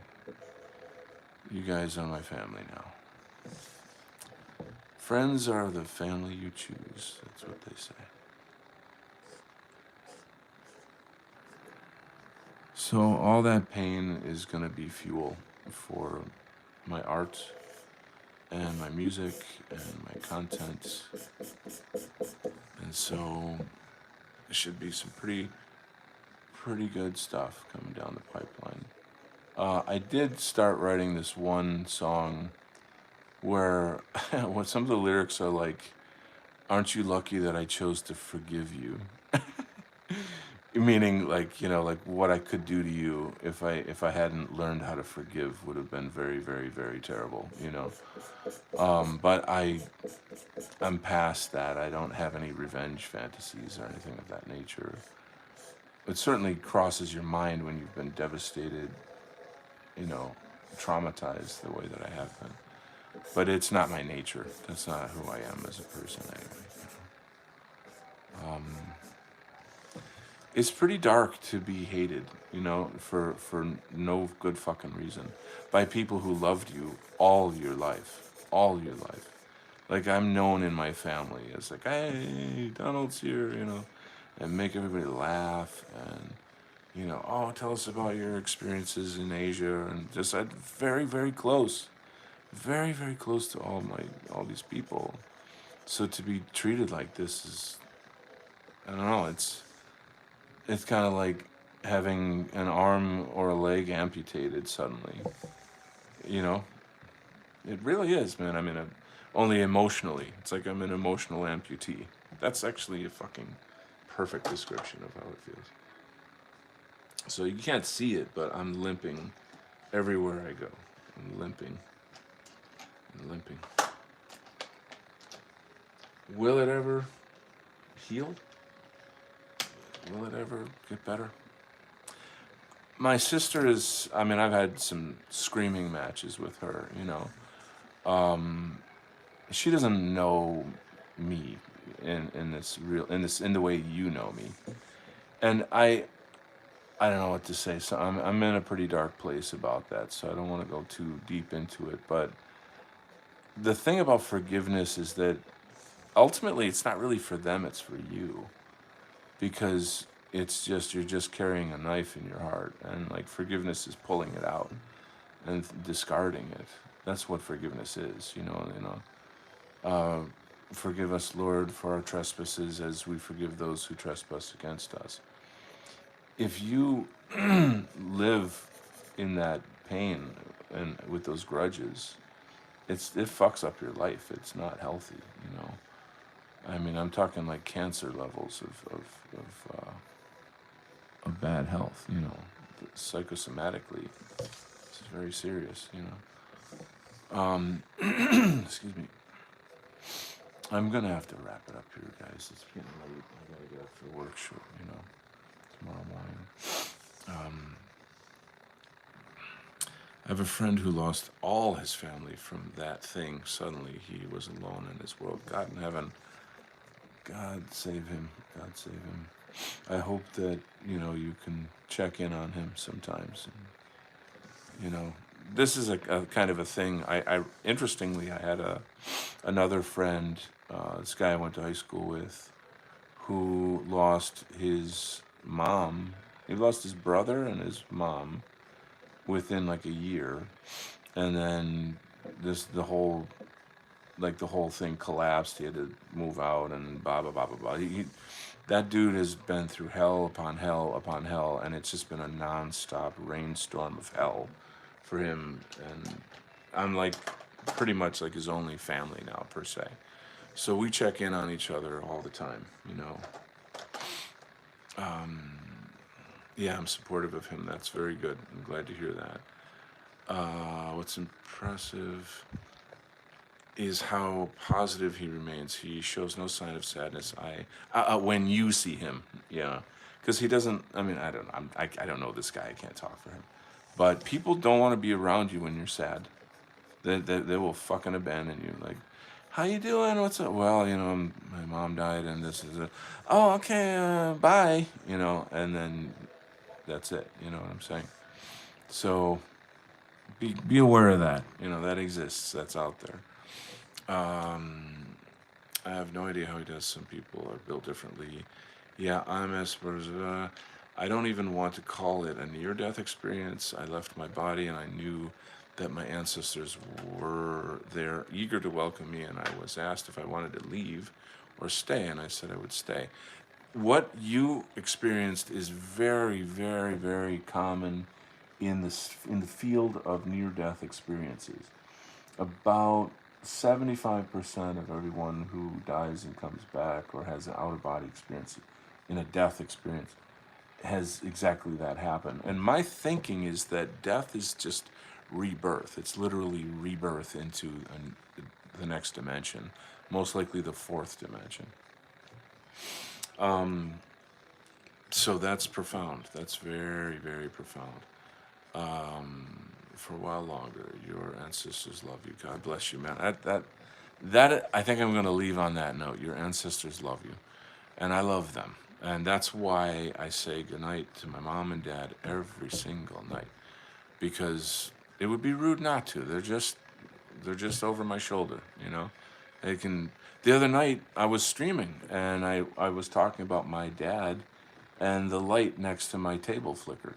You guys are my family now. Friends are the family you choose. That's what they say. So all that pain is going to be fuel for my art and my music and my content. And so it should be some pretty pretty good stuff coming down the pipeline. I did start writing this one song where what some of the lyrics are like, "Aren't you lucky that I chose to forgive you?" Meaning, like, like what I could do to you if I hadn't learned how to forgive would have been very, very, very terrible. But I'm past that. I don't have any revenge fantasies or anything of that nature. It certainly crosses your mind when you've been devastated, you know, traumatized the way that I have been. But it's not my nature. That's not who I am as a person anyway. It's pretty dark to be hated, for no good fucking reason, by people who loved you all your life, all your life. Like, I'm known in my family as like, hey, Donald's here, and make everybody laugh, and oh, tell us about your experiences in Asia, and just very, very close, very, very close to all these people. So to be treated like this is, I don't know, it's kind of like having an arm or a leg amputated suddenly. You know, it really is, man. I mean, only emotionally. It's like I'm an emotional amputee. That's actually a fucking perfect description of how it feels. So you can't see it, but I'm limping everywhere I go. I'm limping and limping. Will it ever heal? Will it ever get better? My sister is, I mean, I've had some screaming matches with her, She doesn't know me in the way you know me. And I don't know what to say. So I'm in a pretty dark place about that, so I don't want to go too deep into it, but the thing about forgiveness is that ultimately it's not really for them, it's for you. Because you're just carrying a knife in your heart, and like forgiveness is pulling it out and discarding it. That's what forgiveness is, forgive us, Lord, for our trespasses as we forgive those who trespass against us. If you live in that pain and with those grudges, it fucks up your life. It's not healthy. I mean, I'm talking like cancer levels of bad health, psychosomatically. It's very serious. Excuse me. I'm gonna have to wrap it up here, guys. It's getting late. I gotta get up for work tomorrow morning. I have a friend who lost all his family from that thing. Suddenly, he was alone in his world. God in heaven, God save him. God save him. I hope that, you can check in on him sometimes. And, this is a kind of a thing. Interestingly, I had another friend, this guy I went to high school with, who lost his mom. He lost his brother and his mom within like a year. And then the whole thing collapsed. He had to move out and blah, blah, blah, blah, blah. That dude has been through hell upon hell upon hell, and it's just been a nonstop rainstorm of hell for him. And I'm like pretty much like his only family now, per se. So we check in on each other all the time, Yeah, I'm supportive of him. That's very good. I'm glad to hear that. What's impressive is how positive he remains. He shows no sign of sadness. When you see him, yeah, because he doesn't. I mean, I don't. I don't know this guy. I can't talk for him. But people don't want to be around you when you're sad. They will fucking abandon you. Like, how you doing? What's up? Well, my mom died, and this is it. Oh, okay. Bye. And then that's it. You know what I'm saying? So be aware of that. That exists. That's out there. I have no idea how he does. Some people are built differently. Yeah, I'm Asperger's. I don't even want to call it a near-death experience. I left my body and I knew that my ancestors were there, eager to welcome me, and I was asked if I wanted to leave or stay, and I said I would stay. what you experienced is very, very, very common in the field of near-death experiences. About 75% of everyone who dies and comes back or has an out-of-body experience in a death experience has exactly that happen. And my thinking is that death is just rebirth. It's literally rebirth into the next dimension, most likely the fourth dimension. So that's profound. That's very, very profound. For a while longer, your ancestors love you. God bless you, man. That I think I'm going to leave on that note. Your ancestors love you, and I love them, and that's why I say goodnight to my mom and dad every single night, because it would be rude not to. They're just over my shoulder, you know. They can. The other night I was streaming and I was talking about my dad, and the light next to my table flickered.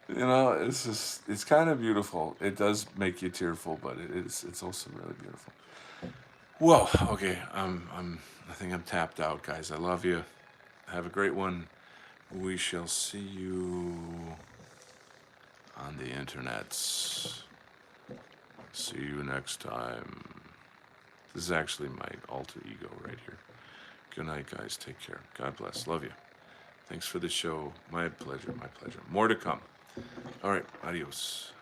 You know, it's kind of beautiful. It does make you tearful, but it's also really beautiful. Whoa, okay, I think I'm tapped out, guys. I love you. Have a great one. We shall see you on the internets. See you next time. This is actually my alter ego right here. Good night, guys. Take care. God bless. Love you. Thanks for the show. My pleasure. My pleasure. More to come. All right. Adios.